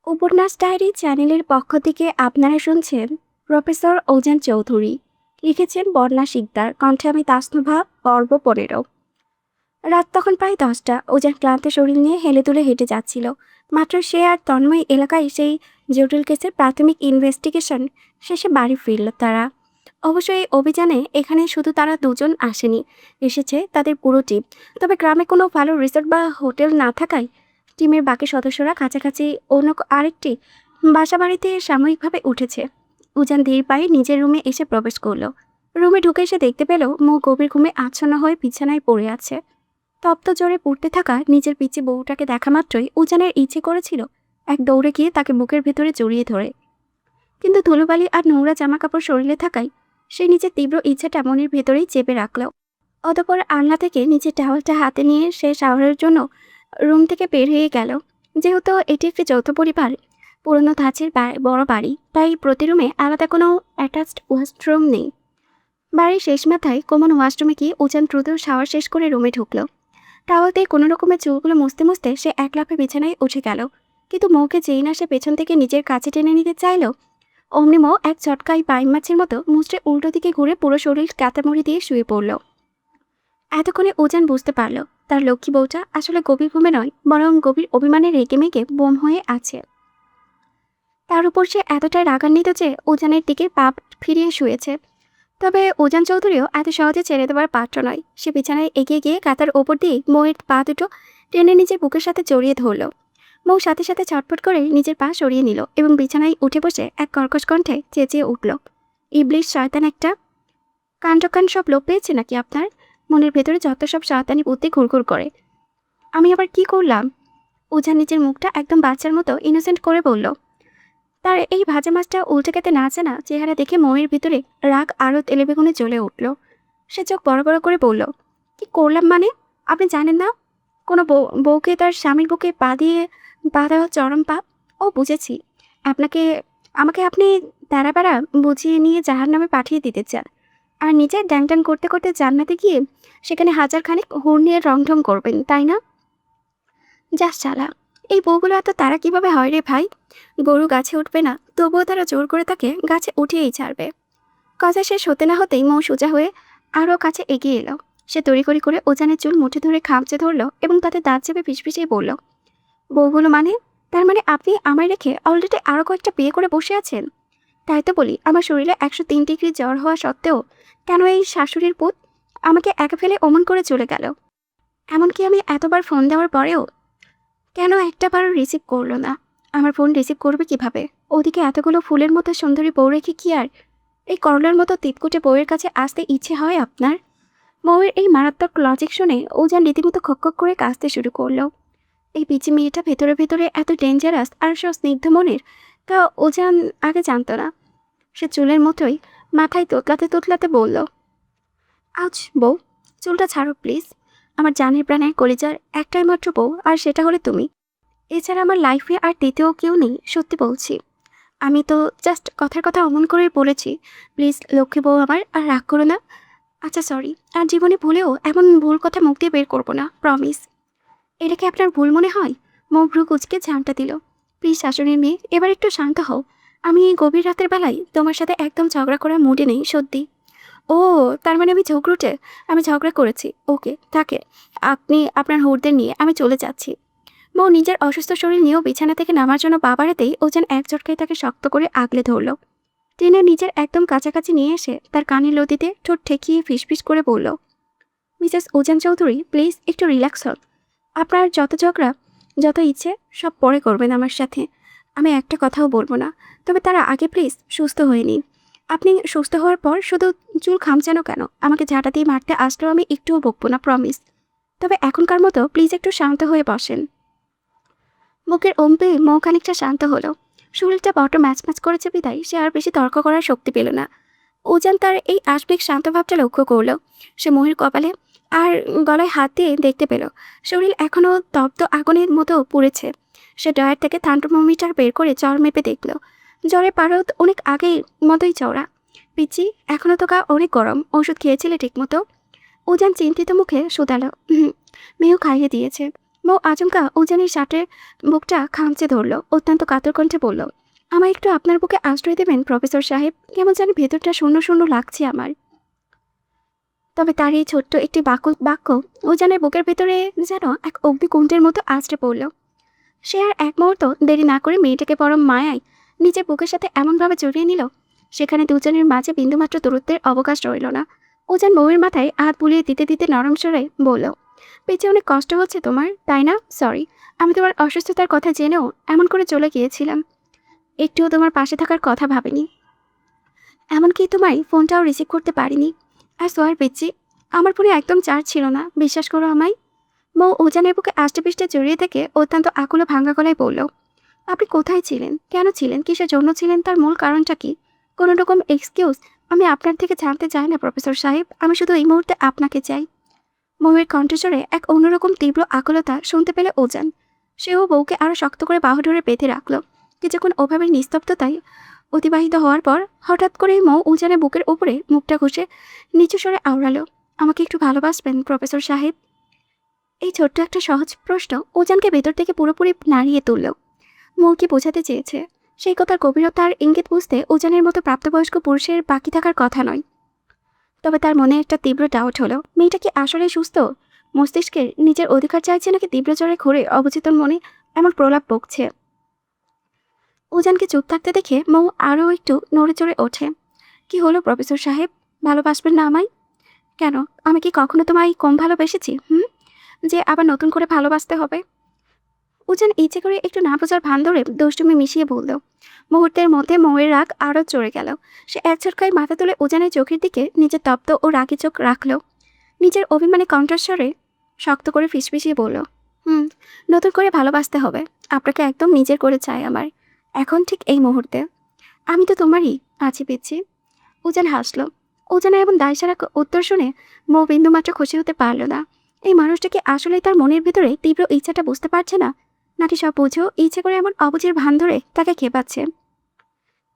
উপন্যাস ডায়েরি চ্যানেলের পক্ষ থেকে আপনারা শুনছেন প্রফেসর ওজান চৌধুরী। লিখেছেন বর্ণা শিকদার, কণ্ঠে আমি তাসনুভা। পর্ব 15। রাত তখন প্রায় 10টা। ওজান ক্লান্ত শরীর নিয়ে হেলে দুলে হেঁটে যাচ্ছিল। মাত্র সে আর তন্ময় এলাকায় সেই জটিল কেসের প্রাথমিক ইনভেস্টিগেশন শেষে বাড়ি ফিরল তারা। অবশ্য এই অভিযানে এখানে শুধু তারা দুজন আসেনি, এসেছে তাদের পুরো টিম। তবে গ্রামে কোনো ভালো রিসোর্ট বা হোটেল না থাকায় টিমের বাকি সদস্যরা কাছাকাছি অন্য আরেকটি বাসা বাড়িতে সাময়িকভাবে উঠেছে। উজান ধীর পায়ে নিজের রুমে এসে প্রবেশ করলো। রুমে ঢুকে এসে দেখতে পেল মুখ গভীর ঘুমে আচ্ছন্ন হয়ে বিছানায় পড়ে আছে। তপ্ত জ্বরে পড়তে থাকা নিজের পিচি বউটাকে দেখা মাত্রই উজানের ইচ্ছে করেছিল এক দৌড়ে গিয়ে তাকে বুকের ভেতরে জড়িয়ে ধরে, কিন্তু ধুলোবালি আর নোংরা জামা কাপড় শরীরে থাকায় সে নিজের তীব্র ইচ্ছাটা মনের ভেতরেই চেপে রাখল। অতঃপর আলনা থেকে নিচের টাওয়ালটা হাতে নিয়ে সে শাওয়ারের জন্য রুম থেকে বের হয়ে গেল। যেহেতু এটি একটি যৌথ পরিবার, পুরনো ধাঁচের বড় বাড়ি, তাই প্রতি রুমে আলাদা কোনো অ্যাটাচড ওয়াশরুম নেই। বাড়ির শেষ মাথায় কমন ওয়াশরুমে গিয়ে উজান দ্রুত শাওয়ার শেষ করে রুমে ঢুকলো। টাওয়াল দিয়ে কোনো রকমের চুলগুলো মুছতে মুছতে সে এক লাফে বিছানায় উঠে গেল। কিন্তু মৌকে যেই না সে পেছন থেকে নিজের কাছে টেনে নিতে চাইল, অমনি মৌ এক ঝটকায় বাইম মাছের মতো মুচড়ে উল্টো দিকে ঘুরে পুরো শরীর কাতামুড়ি দিয়ে শুয়ে পড়ল। এতক্ষণে উজান বুঝতে পারল তার লক্ষ্মী বউটা আসলে গভীর ঘুমে নয়, বরং গভীর অভিমানে রেগে মেগে বোম হয়ে আছে। তার উপর সে এতটাই রাগান্বিত যে উজানের দিকে পা ফিরিয়ে শুয়েছে। তবে উজান চৌধুরীও এত সহজে ছেড়ে দেওয়ার পাত্র নয়। সে বিছানায় এগিয়ে গিয়ে কাতার ওপর দিয়ে মৌয়ের পা দুটো টেনে নিজের বুকের সাথে জড়িয়ে ধরল। মৌ সাথে সাথে ছটফট করে নিজের পা সরিয়ে নিল এবং বিছানায় উঠে বসে এক কর্কশ কণ্ঠে চেঁচিয়ে উঠল, ইবলিশ শয়তান একটা! কাণ্ডকান সব লোক পেয়েছে নাকি আপনার? মনের ভেতরে যত সব শয়তানি বুদ্ধি ঘুরঘুর করে। আমি আবার কি করলাম? উজান নিজের মুখটা একদম বাচ্চার মতো ইনোসেন্ট করে বলল। তার এই ভাজা মাছটা উল্টে খেতে না জানা চেহারা দেখে মৌয়ের ভিতরে রাগ আরও তেলেবেগুনে জ্বলে উঠল। সে চোখ বড় বড় করে বলল, কি করলাম মানে? আপনি জানেন না কোনো বউকে তার স্বামীর বুকে পা দিয়ে পা দেওয়া চরম পাপ? ও বুঝেছি, আমাকে আপনি তারা বেড়া বুঝিয়ে নিয়ে জাহান্নামে পাঠিয়ে দিতে চান, আর নিজে ড্যাং ড্যাং করতে করতে জান্নাতে গিয়ে সেখানে হাজার খানেক হুর নিয়ে রংঢং করবেন, তাই না? যাস শালা, এই বউগুলো এত তারা কিভাবে হয় রে ভাই? গরু গাছে উঠবে না, তবুও তারা জোর করে তাকে গাছে উঠিয়েই ছাড়বে। কথা শেষ হতে না হতেই মৌ সোজা হয়ে আরও কাছে এগিয়ে এলো। সে তড়িঘড়ি করে ওজানের চুল মুঠে ধরে খামচে ধরল এবং তাতে দাঁত চেপে ফিসফিসিয়ে বলল, বউগুলো মানে? তার মানে আপনি আমায় রেখে অলরেডি আরও কয়েকটা বিয়ে করে বসে আছেন? তাই তো বলি, আমার শরীরে 103 ডিগ্রি জ্বর হওয়া সত্ত্বেও কেন এই শাশুড়ির পুত আমাকে একা ফেলে অমন করে চলে গেল? এমনকি আমি এতবার ফোন দেওয়ার পরেও কেন একটাবারও রিসিভ করলো না? আমার ফোন রিসিভ করবে কিভাবে? ওদিকে এতগুলো ফুলের মতো সুন্দরী বউ রেখে কি আর এই করলার মতো তিতকুটে বউয়ের কাছে আসতে ইচ্ছে হয় আপনার? বউয়ের এই মারাত্মক লজিক শুনে ওজান রীতিমতো খক করে কাঁদতে শুরু করলো। এই পিচি মেয়েটা ভেতরে ভেতরে এত ডেঞ্জারাস আর স্নিগ্ধ মনের, তা ওজান আগে জানতো না। সে চুলের মতোই মাথায় তোতলাতে তোতলাতে বলল, আউচ বউ, চুলটা ছাড়ো প্লিজ। আমার জানের প্রাণের কলিজার একটাই মাত্র বউ, আর সেটা হলে তুমি। এছাড়া আমার লাইফে আর দ্বিতীয় কেউ নেই, সত্যি বলছি। আমি তো জাস্ট কথার কথা অমন করেই বলেছি। প্লিজ লক্ষ্মী বউ আমার, আর রাগ করো না। আচ্ছা সরি, আর জীবনে ভুলেও এমন ভুল কথা মুখ দিয়ে বের করবো না, প্রমিস। এটা কি আপনার ভুল মনে হয়? মৌ ভ্রু কুচকে ঝামটা দিল। প্লিজ শাশুড়ির মেয়ে, এবার একটু শান্ত হও। আমি এই গভীর রাতের বেলায় তোমার সাথে একদম ঝগড়া করার মুডে নেই, সত্যি। ও, তার মানে আমি ঝগড়ুটে? আমি ঝগড়া করেছি, ওকে থাকে। আপনি আপনার হুড়দের নিয়ে আমি চলে যাচ্ছি। মৌ নিজের অসুস্থ শরীর নিয়েও বিছানা থেকে নামার জন্য পা বাড়াতেই ওজান এক ঝটকায় তাকে শক্ত করে আগলে ধরল। টেনে নিজের একদম কাছাকাছি নিয়ে এসে তার কানের লতিতে ঠোঁট ঠেকিয়ে ফিসফিস করে বলল, মিসেস ওজান চৌধুরী প্লিজ একটু রিল্যাক্স হন। আপনার যত ঝগড়া, যত ইচ্ছে সব পরে করবেন আমার সাথে। আমি একটা কথাও বলবো না। তবে তার আগে প্লিজ সুস্থ হয়ে নিন। আপনি সুস্থ হওয়ার পর শুধু চুল খামচানো কেন, আমাকে ঝাঁটা দিয়ে মারতে আসলেও আমি একটুও বকবো না, প্রমিস। তবে এখনকার মতো প্লিজ একটু শান্ত হয়ে বসেন। মুখের ওম্পে মৌ খানিকটা শান্ত হলো। শরীরটা বড্ড ম্যাচ ম্যাচ করেছে বিদায় সে আর বেশি তর্ক করার শক্তি পেল না। উজান তার এই আশবিক শান্ত ভাবটা লক্ষ্য করল। সে মহির কপালে আর গলায় হাত দিয়ে দেখতে পেল শরীর এখনও তপ্ত আগুনের মতো পুড়েছে। সে ড্রয়ার থেকে থার্মোমিটার বের করে জ্বর মেপে দেখল। জ্বরের পারদ অনেক আগের মতোই চওড়া। পিচি, এখনও তো গা অনেক গরম, ওষুধ খেয়েছিলে ঠিক মতো? উজান চিন্তিত মুখে শুধালো, মেয়েও খাইয়ে দিয়েছে। মৌ আচমকা উজানের শার্টের বুকটা খামচে ধরল, অত্যন্ত কাতর কণ্ঠে বলল, আমায় একটু আপনার বুকে আশ্রয় দেবেন প্রফেসর সাহেব? কেমন জানি ভেতরটা শূন্য শূন্য লাগছে আমার। তবে তার এই ছোট্ট একটি বাক্য উজানের বুকের ভেতরে যেন এক অগ্নিকুণ্ডের মতো আছড়ে পড়ল। সে আর এক মুহূর্ত দেরি না করে মেয়েটাকে পরম মায়ায় নিজের বুকের সাথে এমনভাবে জড়িয়ে নিল, সেখানে দুজনের মাঝে বিন্দুমাত্র দূরত্বের অবকাশ রইল না। উজান বউয়ের মাথায় হাত বুলিয়ে দিতে দিতে নরম স্বরে বলল, পেছনে অনেক কষ্ট হচ্ছে তোমার, তাই না? সরি, আমি তোমার অসুস্থতার কথা জেনেও এমন করে চলে গিয়েছিলাম। একটুও তোমার পাশে থাকার কথা ভাবিনি, এমনকি তোমার ফোনটাও রিসিভ করতে পারিনি। আর সোয়ার পেয়েছি, আমার ফোনে একদম চার্জ ছিল না, বিশ্বাস করো আমায়। মৌ উজানের বুকে আষ্টে পিষ্টে জড়িয়ে থেকে অত্যন্ত আকুল ভাঙ্গা গলায় বলল, আপনি কোথায় ছিলেন, কেন ছিলেন, কিসের জন্য ছিলেন, তার মূল কারণটা কি? কোনো রকম এক্সকিউজ আমি আপনার থেকে জানতে চাই না প্রফেসর সাহেব, আমি শুধু এই মুহূর্তে আপনাকে চাই। মৌয়ের কণ্ঠস্বরে এক অন্যরকম তীব্র আকুলতা শুনতে পেলে উজান। সেও বউকে আরো শক্ত করে বাহু ধরে বেঁধে রাখলো। কিছুক্ষণ ওভাবে নিস্তব্ধতায় অতিবাহিত হওয়ার পর হঠাৎ করেই মৌ উজানের বুকের উপরে মুখটা ঘষে নিচু স্বরে আওড়ালো, আমাকে একটু ভালোবাসবেন প্রফেসর সাহেব? এই ছোট্ট একটা সহজ প্রশ্ন উজানকে ভেতর থেকে পুরোপুরি নাড়িয়ে তুলল। মৌ কি বোঝাতে চেয়েছে? সেই কথার গভীরতার ইঙ্গিত বুঝতে উজানের মতো প্রাপ্তবয়স্ক পুরুষের বাকি থাকার কথা নয়। তবে তার মনে একটা তীব্র ডাউট হলো, মেয়েটা কি আসলে সুস্থ? মস্তিষ্কের নিজের অধিকার চাইছে নাকি তীব্র জ্বরে ঘুরে অবচেতন মনে এমন প্রলাপ বকছে? উজানকে চুপ থাকতে দেখে মৌ আরও একটু নড়ে চড়ে ওঠে। কি হলো প্রফেসর সাহেব, ভালোবাসবেন না আমায়? কেন, আমি কি কখনো তোমায় কম ভালোবেসেছি যে আবার নতুন করে ভালোবাসতে হবে? উজান ইচ্ছে করে একটু না বোঝার ভান ধরে দুষ্টুমি মিশিয়ে বলল। মুহূর্তের মধ্যে মৌয়ের রাগ আরও চড়ে গেল। সে এক ঝটকায় মাথা তুলে উজানের চোখের দিকে নিজের তপ্ত ও রাগি চোখ রাখল। নিজের অভিমানী কণ্ঠস্বরে শক্ত করে ফিসফিসিয়ে বলল, নতুন করে ভালোবাসতে হবে, আপনাকে একদম নিজের করে চাই আমার, এখন ঠিক এই মুহূর্তে। আমি তো তোমারই আছি পিচ্ছি। উজান হাসল। উজানের এমন দায়সারা উত্তর শুনে মৌ বিন্দুমাত্র খুশি হতে পারল না। এই মানুষটা কি আসলেই তার মনের ভিতরে তীব্র ইচ্ছাটা বুঝতে পারছে না, নাকি সব বুঝেও ইচ্ছে করে এমন অবুঝের ভান ধরে তাকে খেপাচ্ছে?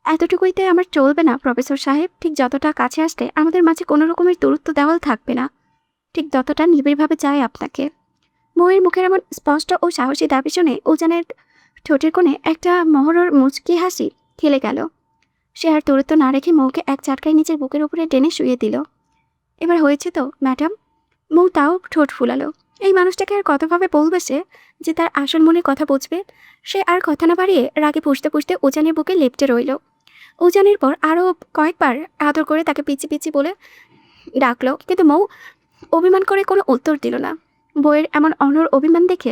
এতটুকুইতে আমার চলবে না প্রফেসর সাহেব, ঠিক যতটা কাছে আসলে আমাদের মাঝে কোনো রকমের দূরত্ব দেওয়াল থাকবে না, ঠিক ততটা নিবিড়ভাবে চাই আপনাকে। মৌয়ের মুখের এমন স্পষ্ট ও সাহসী দাবি শুনে উজানের ঠোঁটের কোণে একটা মহরর মুচকি হাসি খেলে গেল। সে আর দূরত্ব না রেখে মৌকে এক চাটকায় নিজের বুকের উপরে টেনে শুয়ে দিল। এবার হয়েছে তো ম্যাডাম? মৌ তাও ঠোঁট ফুলালো। এই মানুষটাকে আর কতভাবে বলবে সে যে তার আসল মনের কথা বুঝবে? সে আর কথা না বাড়িয়ে রাগে পুষতে পুষতে উজানের বুকে লেপ্টে রইল। উজানের পর আরও কয়েকবার আদর করে তাকে পিচি পিচি বলে ডাকলো, কিন্তু মৌ অভিমান করে কোনো উত্তর দিল না। বইয়ের এমন অনর অভিমান দেখে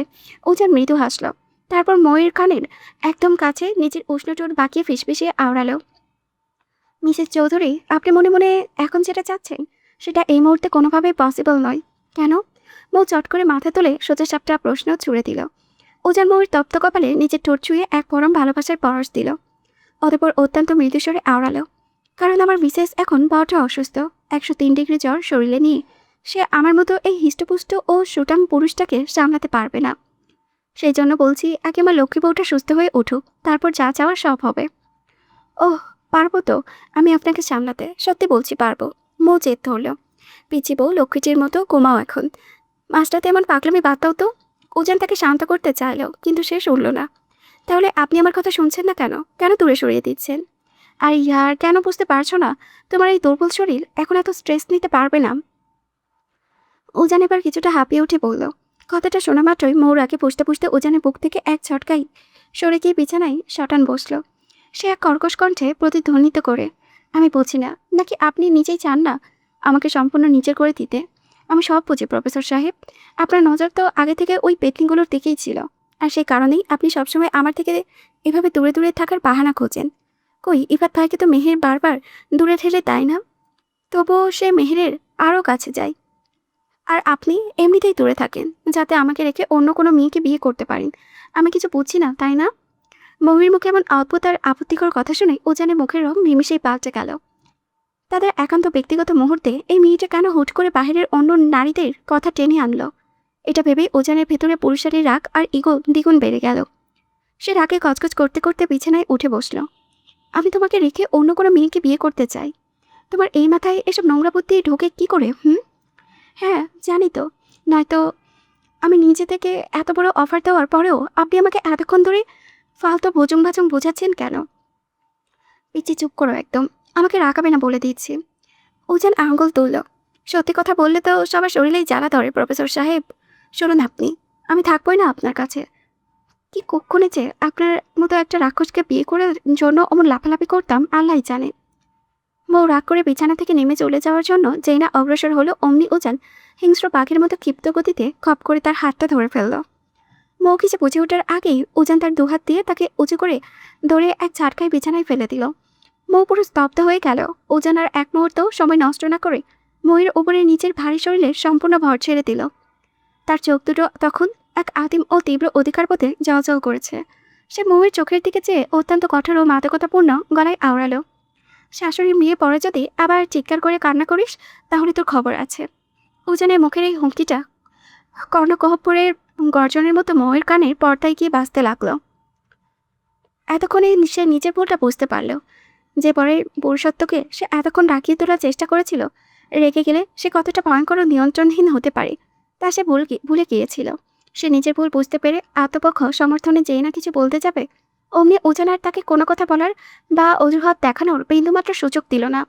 উজান মৃদু হাসল। তারপর মৌয়ের কানের একদম কাছে নিজের উষ্ণ ঠোঁট বাঁকিয়ে ফিসফিসিয়ে আওড়ালো, মিসেস চৌধুরী, আপনি মনে মনে এখন যেটা চাচ্ছেন সেটা এই মুহূর্তে কোনোভাবেই পসিবল নয়। কেন? মৌ চট করে মাথা তুলে সোজা সাপটা প্রশ্ন ছুড়ে দিল। উজান মৌয়ের তপ্ত কপালে নিজের ঠোঁট ছুঁয়ে এক পরম ভালোবাসার পরশ দিল। অতঃপর অত্যন্ত মৃদুস্বরে আওড়ালো, কারণ আমার মিসেস এখন বড় অসুস্থ, 103 ডিগ্রি জ্বর শরীরে নিয়ে সে আমার মতো এই হিষ্টপুষ্ট ও সুটাম পুরুষটাকে সামলাতে পারবে না। সেই জন্য বলছি, আগে আমার লক্ষ্মী বউটা সুস্থ হয়ে উঠুক, তারপর যা চাওয়ার সব হবে। ওহ, পারবো তো আমি আপনাকে সামলাতে, সত্যি বলছি পারবো। মৌ জেদ ধরল, পিচি বউ লক্ষ্মীটির মতো ঘুমাও এখন, মাঝরাতে এমন পাগলামি বাদ দাও তো। উজান তাকে শান্ত করতে চাইল, কিন্তু সে শুনল না। তাহলে আপনি আমার কথা শুনছেন না কেন? কেন দূরে সরিয়ে দিচ্ছেন? আর ইয়ার কেন বুঝতে পারছো না তোমার এই দুর্বল শরীর এখন এত স্ট্রেস নিতে পারবে না? উজান এবার কিছুটা হাঁপিয়ে উঠে বলল। কথাটা শোনা মাত্রই মৌর আগে পুষতে পুষতে উজানের বুক থেকে এক ঝটকাই সরে গিয়ে বিছানায় শটান বসল। সে এক কর্কশ কণ্ঠে প্রতিধ্বনিত করে, আমি বুঝি না, নাকি আপনি নিজেই চান না আমাকে সম্পূর্ণ নিজের করে দিতে? আমি সব বুঝি প্রফেসর সাহেব, আপনার নজর তো আগে থেকে ওই পেটনিগুলোর দিকেই ছিল, আর সেই কারণেই আপনি সবসময় আমার থেকে এভাবে দূরে দূরে থাকার বাহানা খোঁজেন। কই, ইফাত ভাইকে তো মেহের বারবার দূরে ঠেলে, তাই না? তবুও সে মেহেরের আরও কাছে যায়, আর আপনি এমনিতেই দূরে থাকেন যাতে আমাকে রেখে অন্য কোনো মেয়েকে বিয়ে করতে পারেন। আমি কিছু বুঝছি না, তাই না? মৌরির মুখে এমন অদ্ভুত আর আপত্তিকর কথা শুনে উজানের মুখের রং নিমিষেই পাল্টে গেল। তাদের একান্ত ব্যক্তিগত মুহূর্তে এই মেয়েটা কেন হুট করে বাহিরের অন্য নারীদের কথা টেনে আনলো? এটা ভেবেই উজানের ভেতরে পুরুষারের রাগ আর ইগো দ্বিগুণ বেড়ে গেল। সে রাগে কচকচ করতে করতে বিছানায় উঠে বসল। আমি তোমাকে রেখে অন্য কোনো মেয়েকে বিয়ে করতে চাই? তোমার এই মাথায় এসব নোংরা বুদ্ধি ঢোকে কি করে? হ্যাঁ জানি তো, নয়তো আমি নিজে থেকে এত বড় অফার দেওয়ার পরেও আপনি আমাকে এতক্ষণ ধরে ফালতু ভুজুং ভাজুং বোঝাচ্ছেন কেন? পিচ্ছি চুপ করো একদম। আমাকে রাগাবে না বলে দিচ্ছি। উজান আঙুল তুলল। সত্যি কথা বললে তো সবার শরীরেই জ্বালা ধরে প্রফেসর সাহেব। শুনুন আপনি, আমি থাকবোই না আপনার কাছে। কি কক্ষণে যে আপনার মতো একটা রাক্ষসকে বিয়ে করার জন্য অমন লাফালাফি করতাম আল্লাহই জানে। বউ রাগ করে বিছানা থেকে নেমে চলে যাওয়ার জন্য যেই না অগ্রসর হলো অমনি উজান হিংস্র পাখির মতো ক্ষিপ্ত গতিতে খপ করে তার হাতটা ধরে ফেলল। মৌ কিছু বুঝে ওঠার আগেই উজান তার দুহাত দিয়ে তাকে উঁচু করে ধরে এক ঝাটকায় বিছানায় ফেলে দিল। মৌ পুরো স্তব্ধ হয়ে গেল। উজান আর এক মুহূর্তও সময় নষ্ট না করে মৌয়ের উপরে নিচের ভারী শরীরে সম্পূর্ণ ভর ছেড়ে দিল। তার চোখ দুটো তখন এক আদিম ও তীব্র অধিকার পথে জ্বলজ্বল করেছে। সে মৌয়ের চোখের দিকে চেয়ে অত্যন্ত কঠোর ও মাদকতাপূর্ণ গলায় আওড়ালো, শাশুড়ির মেয়ে পরে যদি আবার চিৎকার করে কান্না করিস তাহলে তোর খবর আছে। উজানের মুখের এই হুমকিটা কর্ণকহপুরের গর্জনের মতো মৌয়ের কানের পর্দায় গিয়ে বাজতে লাগলো। এতক্ষণে সে নিজের ভুলটা বুঝতে পারল। যে পরের পুরুষত্বকে সে এতক্ষণ রাখিয়ে তোলার চেষ্টা করেছিল, রেগে গেলে সে কতটা ভয়ঙ্কর ও নিয়ন্ত্রণহীন হতে পারে তা সে ভুলে গিয়েছিল। সে নিজের ভুল বুঝতে পেরে আত্মপক্ষ সমর্থনে যেই না কিছু বলতে যাবে, অমনি উজান আর তাকে কোনো কথা বলার বা অজুহাত দেখানোর বিন্দুমাত্র সুযোগ দিল না।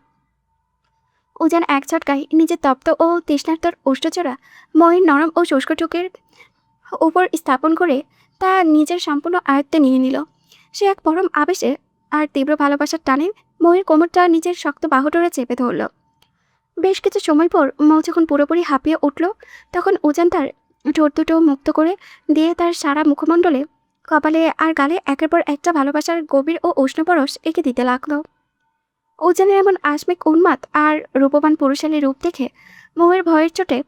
উজান এক ঝটকায় নিজের তপ্ত ও তৃষ্ণার্তর ওষ্ঠচোরা ময়ের নরম ও শুষ্ক চোখের উপর স্থাপন করে তা নিজের সম্পূর্ণ আয়ত্তে নিয়ে নিল। সে এক পরম আবেশে আর তীব্র ভালোবাসার টানে ময়ের কোমরটা নিজের শক্ত বাহুডোরে চেপে ধরল। বেশ কিছু সময় পর মৌ যখন পুরোপুরি হাঁপিয়ে উঠল, তখন উজান তার ঠোঁট দুটো মুক্ত করে দিয়ে তার সারা মুখমণ্ডলে, কপালে আর গালে একের পর একটা ভালোবাসার গভীর ও উষ্ণ পরশ এঁকে দিতে লাগলো। উজানের এমন আসমিক উন্মাদ আর রূপবান পুরুষালী রূপ দেখে মৌয়ের ভয়ের চোটে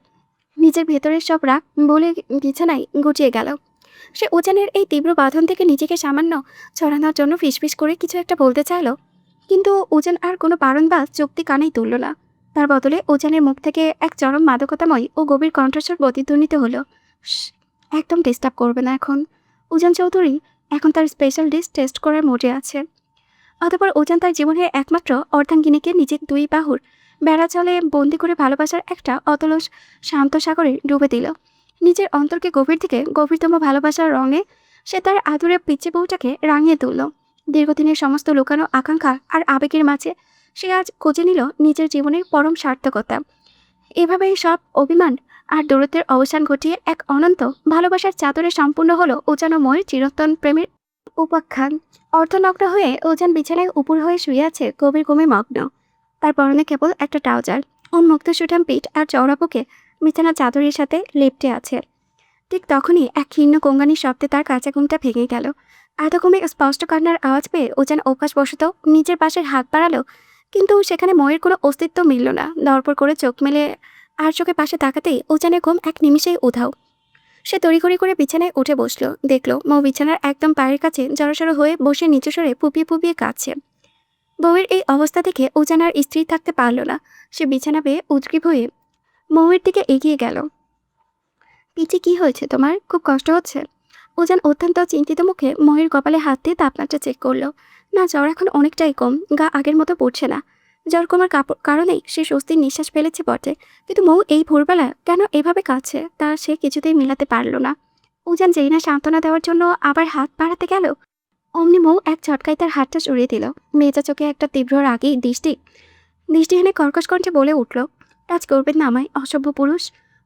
নিজের ভেতরের সব রাগ বলে বিছানায় গুটিয়ে গেল। সে উজানের এই তীব্র বাঁধন থেকে নিজেকে সামান্য ছড়ানোর জন্য ফিসফিস করে কিছু একটা বলতে চাইল, কিন্তু উজান আর কোনো বারণ বা চুক্তি কানেই তুলল না। তার বদলে উজানের মুখ থেকে এক চরম মাদকতাময় ও গভীর কণ্ঠস্বর প্রতিধ্বনিত হলো, একদম ডিস্টার্ব করবে না এখন। উজান চৌধুরী এখন তার স্পেশাল ডিশ টেস্ট করার মোডে আছে। অতঃপর উজান তার জীবনের একমাত্র অর্ধাঙ্গিনীকে নিজের দুই বাহুর বেড়াচলে বন্দি করে ভালোবাসার একটা অতলস শান্ত সাগরে ডুবে দিল। নিজের অন্তরকে গভীর থেকে গভীরতম ভালোবাসার রঙে সে তার আদুরে পিচ্চি বউটাকে রাঙিয়ে তুলল। দীর্ঘদিনের সমস্ত লুকানো আকাঙ্ক্ষা আর আবেগের মাঝে সে আজ খুঁজে নিল নিজের জীবনের পরম সার্থকতা। এভাবেই সব অভিমান আর দূরত্বের অবসান ঘটিয়ে এক অনন্ত ভালোবাসার চাদরে সম্পূর্ণ হলো উজান ও ময়ের চিরন্তন প্রেমের উপাখ্যান। অর্ধনগ্ন হয়ে উজান বিছানায় উপর হয়ে শুয়ে আছে গভীর ঘুমে মগ্ন। তার পরনে কেবল একটা ট্রাউজার, উন্মুক্ত সুঠাম পিঠ আর চওড়া বুকে বিছানা চাদরের সাথে লেপ্টে আছে। ঠিক তখনই এক ক্ষীণ কোঙ্গানির শব্দে তার কাঁচা ঘুমটা ভেঙে গেল। এত ঘুমে স্পষ্ট কান্নার আওয়াজ পেয়ে উজান অভ্যাসবশত নিজের পাশের হাত বাড়ালো, কিন্তু সেখানে ময়ের কোনো অস্তিত্ব মিলল না। দরপর করে চোখ মেলে আর চোখে পাশে তাকাতেই উজানের ঘুম এক নিমিষেই উধাও। সে তড়িঘড়ি করে বিছানায় উঠে বসলো। দেখলো মৌ বিছানার একদম পায়ের কাছে জড়সড় হয়ে বসে নিচু সরে ফুপিয়ে ফুপিয়ে কাঁদছে। বউয়ের এই অবস্থা দেখে উজান আর স্থির থাকতে পারল না। সে বিছানা পেয়ে উদ্গ্রীব হয়ে মৌয়ের দিকে এগিয়ে গেল। পিচি, কি হয়েছে তোমার? খুব কষ্ট হচ্ছে? উজান অত্যন্ত চিন্তিত মুখে মৌয়ের কপালে হাত দিয়ে তাপমাত্রা চেক করলো। না, জ্বর এখন অনেকটাই কম, গা আগের মতো পড়ছে না। জ্বর কমার কারণেই সে স্বস্তির নিঃশ্বাস ফেলেছে বটে, কিন্তু মৌ এই ভোরবেলা কেন এভাবে কাঁদছে তা সে কিছুতেই মিলাতে পারল না। উজান যেই না সান্ত্বনা দেওয়ার জন্য আবার হাত বাড়াতে গেল, অমনি মৌ এক ঝটকায় তার হাতটা সরিয়ে দিল। মেয়েটা চোখে একটা তীব্র রাগী দৃষ্টিহীনে কর্কশ কণ্ঠে বলে উঠল, টাচ করবেন না আমায়, অসভ্য পুরুষ।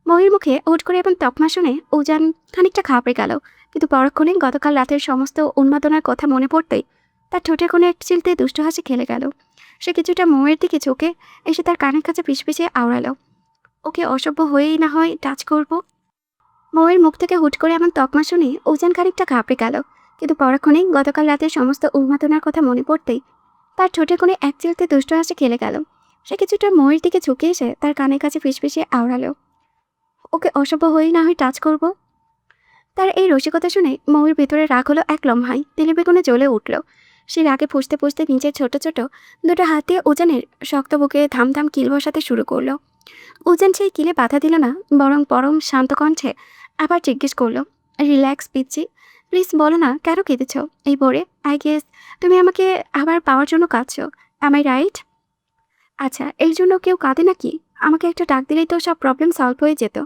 মৌয়ের মুখে হুট করে এবং তকমা শুনে উজান খানিকটা ঘাবড়ে গেল, কিন্তু পরক্ষণে গতকাল রাতের সমস্ত উন্মাদনার কথা মনে পড়তেই তার ঠোঁটের কোনো এক চিলতে দুষ্ট হাসি খেলে গেল। সে কিছুটা মৌয়ের দিকে চোখে এসে তার কানের কাছে ফিসফিসিয়ে আওড়ালো, ওকে অসভ্য হয়েই না হয় টাচ করব। মৌয়ের মুখ থেকে হুট করে এমন তকমা শুনে উজান খানিকটা ঘাবড়ে গেল, কিন্তু পরক্ষণে গতকাল রাতের সমস্ত উন্মাদনার কথা মনে পড়তেই তার ঠোঁটের কোণে এক চিলতে দুষ্ট হাসি খেলে গেল। সে কিছুটা মৌয়ের দিকে ঝুঁকে এসে তার কানের কাছে ফিসফিসিয়ে আওড়ালো, ওকে অসভ্য হয়েই না হয় টাচ করব। তার এই রসিকতা শুনে মৌয়ের ভেতরে রাগ হলো এক লম্হায় তেলে বেগুনে জ্বলে উঠল। সে রাগে ফুসতে ফুসতে নিচের ছোট ছোট দুটো হাত দিয়ে উজানের শক্ত বুকে ধামধাম কিল বসাতে শুরু করলো। উজান সেই কিলে বাধা দিল না, বরং পরম শান্ত কণ্ঠে আবার জিজ্ঞেস করলো, রিল্যাক্স পিচ্ছি, প্লিজ বলো না কেন কেঁদেছ এই ভোরে? আই গেস তুমি আমাকে আবার পাওয়ার জন্য কাঁদছ, অ্যাম আই রাইট? আচ্ছা, এর জন্য কেউ কাঁদে নাকি? আমাকে একটা ডাক দিলেই তো সব প্রবলেম সলভ হয়ে যেত।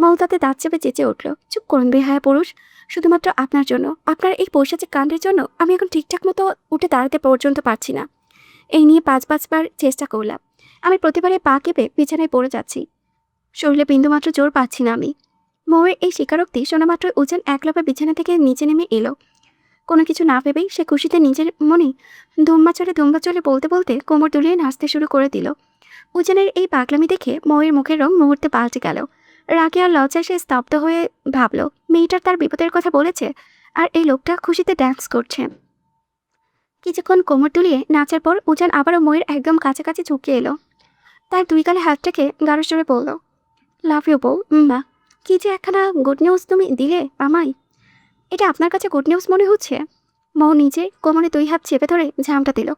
মৌ তাতে দাঁত চেপে চেঁচে উঠল, চুপ করুন বেহায়া পুরুষ। শুধুমাত্র আপনার জন্য, আপনার এই পৈশাচিক কাণ্ডের জন্য আমি এখন ঠিকঠাক মতো উঠে দাঁড়াতে পর্যন্ত পারছি না। এই নিয়ে 5-5বার চেষ্টা করলাম, আমি প্রতিবারে পা কেঁপে বিছানায় পড়ে যাচ্ছি। শরীরে বিন্দুমাত্র জোর পাচ্ছি না আমি। মৌয়ের এই স্বীকারোক্তি শোনা মাত্রই উজান একলাপে বিছানা থেকে নিচে নেমে এলো। কোনো কিছু না ভেবেই সে খুশিতে নিজের মনে ধুম্বা চলে বলতে বলতে কোমর দুলিয়ে নাচতে শুরু করে দিল। উজানের এই পাগলামি দেখে মৌয়ের মুখের রং মুহূর্তে পাল্টে গেল। রাগে আর লজ্জায় সে স্তব্ধ হয়ে ভাবল, মেয়েটার তার বিপদের কথা বলেছে, আর এই লোকটা খুশিতে ড্যান্স করছে। কিছুক্ষণ কোমর তুলিয়ে নাচার পর উজান আবারও মৌয়ের একদম কাছাকাছি ঝুঁকে এলো। তার দুই গালে হাত রেখে গাঢ় স্বরে বলল, লাভ ইউ বউ। মা, কি যে একখানা গুড নিউজ তুমি দিলে আমায়। এটা আপনার কাছে গুড নিউজ মনে হচ্ছে? মৌ নিজে কোমরে 2 হাত চেপে ধরে ঝামটা দিল।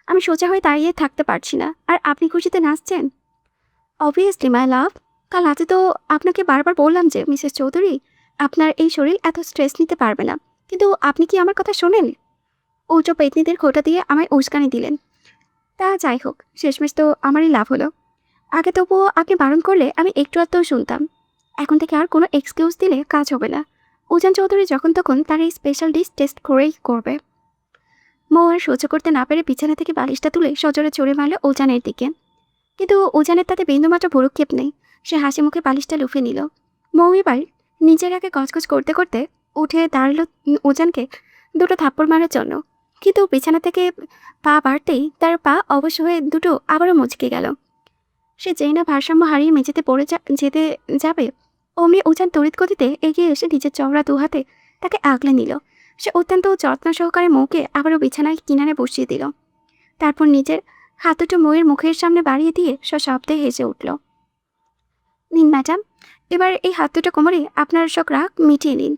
আমি সোজা হয়ে দাঁড়িয়ে থাকতে পারছি না, আর আপনি খুশিতে নাচছেন। অবভিয়াসলি মাই লাভ। কাল রাতে তো আপনাকে বারবার বললাম যে মিসেস চৌধুরী, আপনার এই শরীর এত স্ট্রেস নিতে পারবে না, কিন্তু আপনি কি আমার কথা শোনেন? উল্টো পেতনিদের খোঁটা দিয়ে আমায় উস্কানি দিলেন। তা যাই হোক, শেষমেশ তো আমারই লাভ হলো। আগে তবুও আপনি বারণ করলে আমি একটু আধটু শুনতাম। এখন থেকে আর কোনো এক্সকিউজ দিলে কাজ হবে না। উজান চৌধুরী যখন তখন তার এই স্পেশাল ডিশ টেস্ট করেই করবে। মৌ আর সহ্য করতে না পেরে বিছানা থেকে বালিশটা তুলে সজোরে চড়ে মারল উজানের দিকে। কিন্তু উজানের তাতে বিন্দুমাত্র ভ্রুক্ষেপ নেই। সে হাসি মুখে বালিশটা লুফে নিল। মৌ এবার নিজের আগে গজগজ করতে করতে উঠে দাঁড়ালো উজানকে 2টো থাপ্পড় মারার জন্য। কিন্তু বিছানা থেকে পা বাড়তেই তার পা অবশ হয়ে দুটো আবারও মুচকে গেল। সে যেই না ভারসাম্য হারিয়ে মেঝেতে পড়ে যেতে যাবে, অমনি উজান তড়িৎ গতিতে এগিয়ে এসে নিজের চওড়া 2 হাতে তাকে আগলে নিল। সে অত্যন্ত যত্ন সহকারে মৌকে আবারও বিছানায় কিনারে বসিয়ে দিল। তারপর নিজের হাত দুটো মৌয়ের মুখের সামনে বাড়িয়ে দিয়ে সশব্দে হেসে উঠল। নিন ম্যাডাম, এবার এই হাত দুটো কোমরে আপনার সব রাগ মিটিয়ে নিন।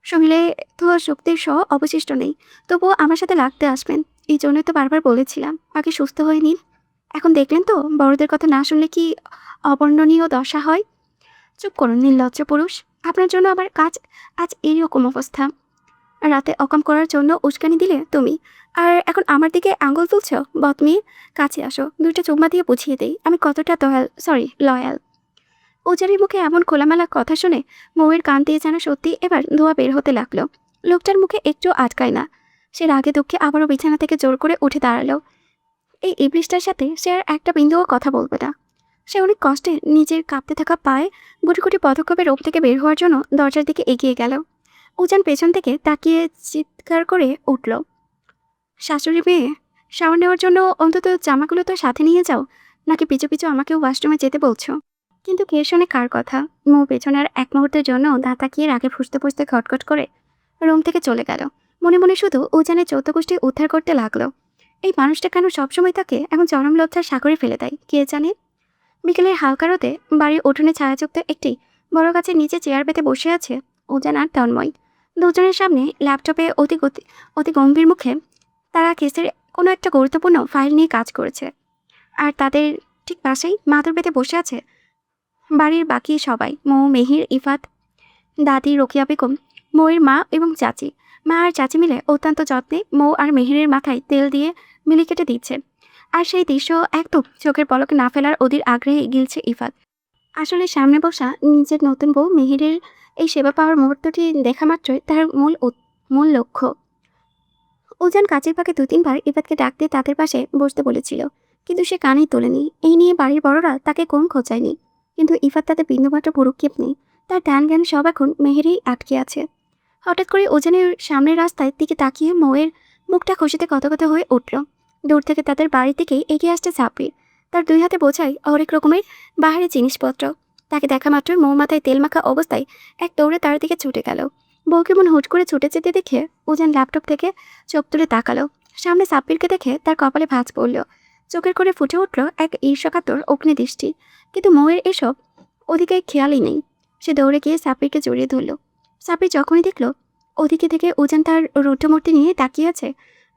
শরীরে তো শক্তির সহ অবশিষ্ট নেই, তবুও আমার সাথে লাগতে আসবেন। এই জন্যই তো বারবার বলেছিলাম আগে সুস্থ হয়ে নিন। এখন দেখলেন তো বড়দের কথা না শুনলে কি অবর্ণনীয় দশা হয়। চুপ করুন নির্লজ্জ পুরুষ, আপনার জন্য আবার কাজ আজ এইরকম অবস্থা। রাতে অকাম করার জন্য উস্কানি দিলে তুমি, আর এখন আমার দিকে আঙুল তুলছ। বদমি, কাছে আসো, 2টা চুম্মা দিয়ে বুঝিয়ে দেই আমি কতটা লয়াল। উজারির মুখে এমন খোলামেলা কথা শুনে মৌয়ের কান দিয়ে যেন সত্যি এবার ধোয়া বের হতে লাগলো। লোকটার মুখে একটু আটকায় না। সে রাগে দুঃখে আবারও বিছানা থেকে জোর করে উঠে দাঁড়ালো। এই ইবলিশটার সাথে সে আর একটা বিন্দুও কথা বলবে না। সে অনেক কষ্টে নিজের কাঁপতে থাকা পায়ে গুটি গুটি পদক্ষেপে রোপ থেকে বের হওয়ার জন্য দরজার দিকে এগিয়ে গেল। উজান পেছন থেকে তাকিয়ে চিৎকার করে উঠল, শাশুড়ি মেয়ে, শাওয়ার নেওয়ার জন্য অন্তত জামাগুলো তো সাথে নিয়ে যাও, নাকি পিছু পিছু আমাকেও ওয়াশরুমে যেতে বলছো? কিন্তু কে শোনে কার কথা? মৌ পেছনে আর এক মুহূর্তের জন্য দাঁত তাকিয়ে রাগে ফুসতে ফুসতে খটখট করে রুম থেকে চলে গেল। মনে মনে শুধু উজানের 14 গোষ্ঠী উদ্ধার করতে লাগলো। এই মানুষটা কেন সবসময় তাকে এমন চরম লজ্জার সাগরে ফেলে দেয় কে জানে। বিকেলের হালকা রোদে বাড়ির উঠোনে ছায়াযুক্ত একটি বড় গাছের নিচে চেয়ার পেতে বসে আছে উজান আর তন্ময়। দুজনের সামনে ল্যাপটপে অতি গম্ভীর মুখে তারা কেসের কোনো একটা গুরুত্বপূর্ণ ফাইল নিয়ে কাজ করেছে। আর তাদের ঠিক পাশেই মাদুর পেতে বসে আছে বাড়ির বাকি সবাই, মৌ, মেহির, ইফাত, দাদি, রোকিয়া বেগম, মৌয়ের মা এবং চাচি। মা আর চাচি মিলে অত্যন্ত যত্নে মৌ আর মেহিরের মাথায় তেল দিয়ে মিলি কেটে দিচ্ছে। আর সেই দৃশ্য একদম চোখের পলকে না ফেলার অধীর আগ্রহে গিলছে ইফাত। আসলে সামনে বসা নিজের নতুন বউ মেহিরের এই সেবা পাওয়ার মুহূর্তটি দেখা মাত্রই তার মূল লক্ষ্য। উজান কাজের ফাঁকে 2-3 বার ইফাতকে ডাকতে তাদের পাশে বসতে বলেছিল, কিন্তু সে কানেই তোলেনি। এই নিয়ে বাড়ির বড়রা তাকে কোন খোঁচায়নি, কিন্তু ইফাত তাতে বিন্দুমাত্র ভ্রুক্ষেপ নেই। তার ধ্যান জ্ঞান সব এখন মেহেরেই আটকে আছে। হঠাৎ করে উজানের সামনের রাস্তায় দিকে তাকিয়ে মৌয়ের মুখটা খুশিতে কতকত হয়ে উঠল। দূর থেকে তাদের বাড়ি থেকেই এগিয়ে আসছে সাব্বির। তার 2 হাতে বোঝাই হরেক রকমের বাহারি জিনিসপত্র। তাকে দেখা মাত্রই মৌ মাথায় তেল মাখা অবস্থায় এক দৌড়ে তার দিকে ছুটে গেল। বউ কেমন হুট করে ছুটে যেতে দেখে উজান ল্যাপটপ থেকে চোখ তুলে তাকালো। সামনে সাব্বিরকে দেখে তার কপালে ভাঁজ পড়ল। চোখের করে ফুটে উঠল এক ঈর্ষাকাতর অগ্নিদৃষ্টি। কিন্তু মৌয়ের এসব ওদিকে খেয়ালই নেই। সে দৌড়ে গিয়ে সাব্বিরকে জড়িয়ে ধরল। সাব্বির যখনই দেখল ওদিকে থেকে উজান তার রুদ্ধমূর্তি নিয়ে তাকিয়ে আছে,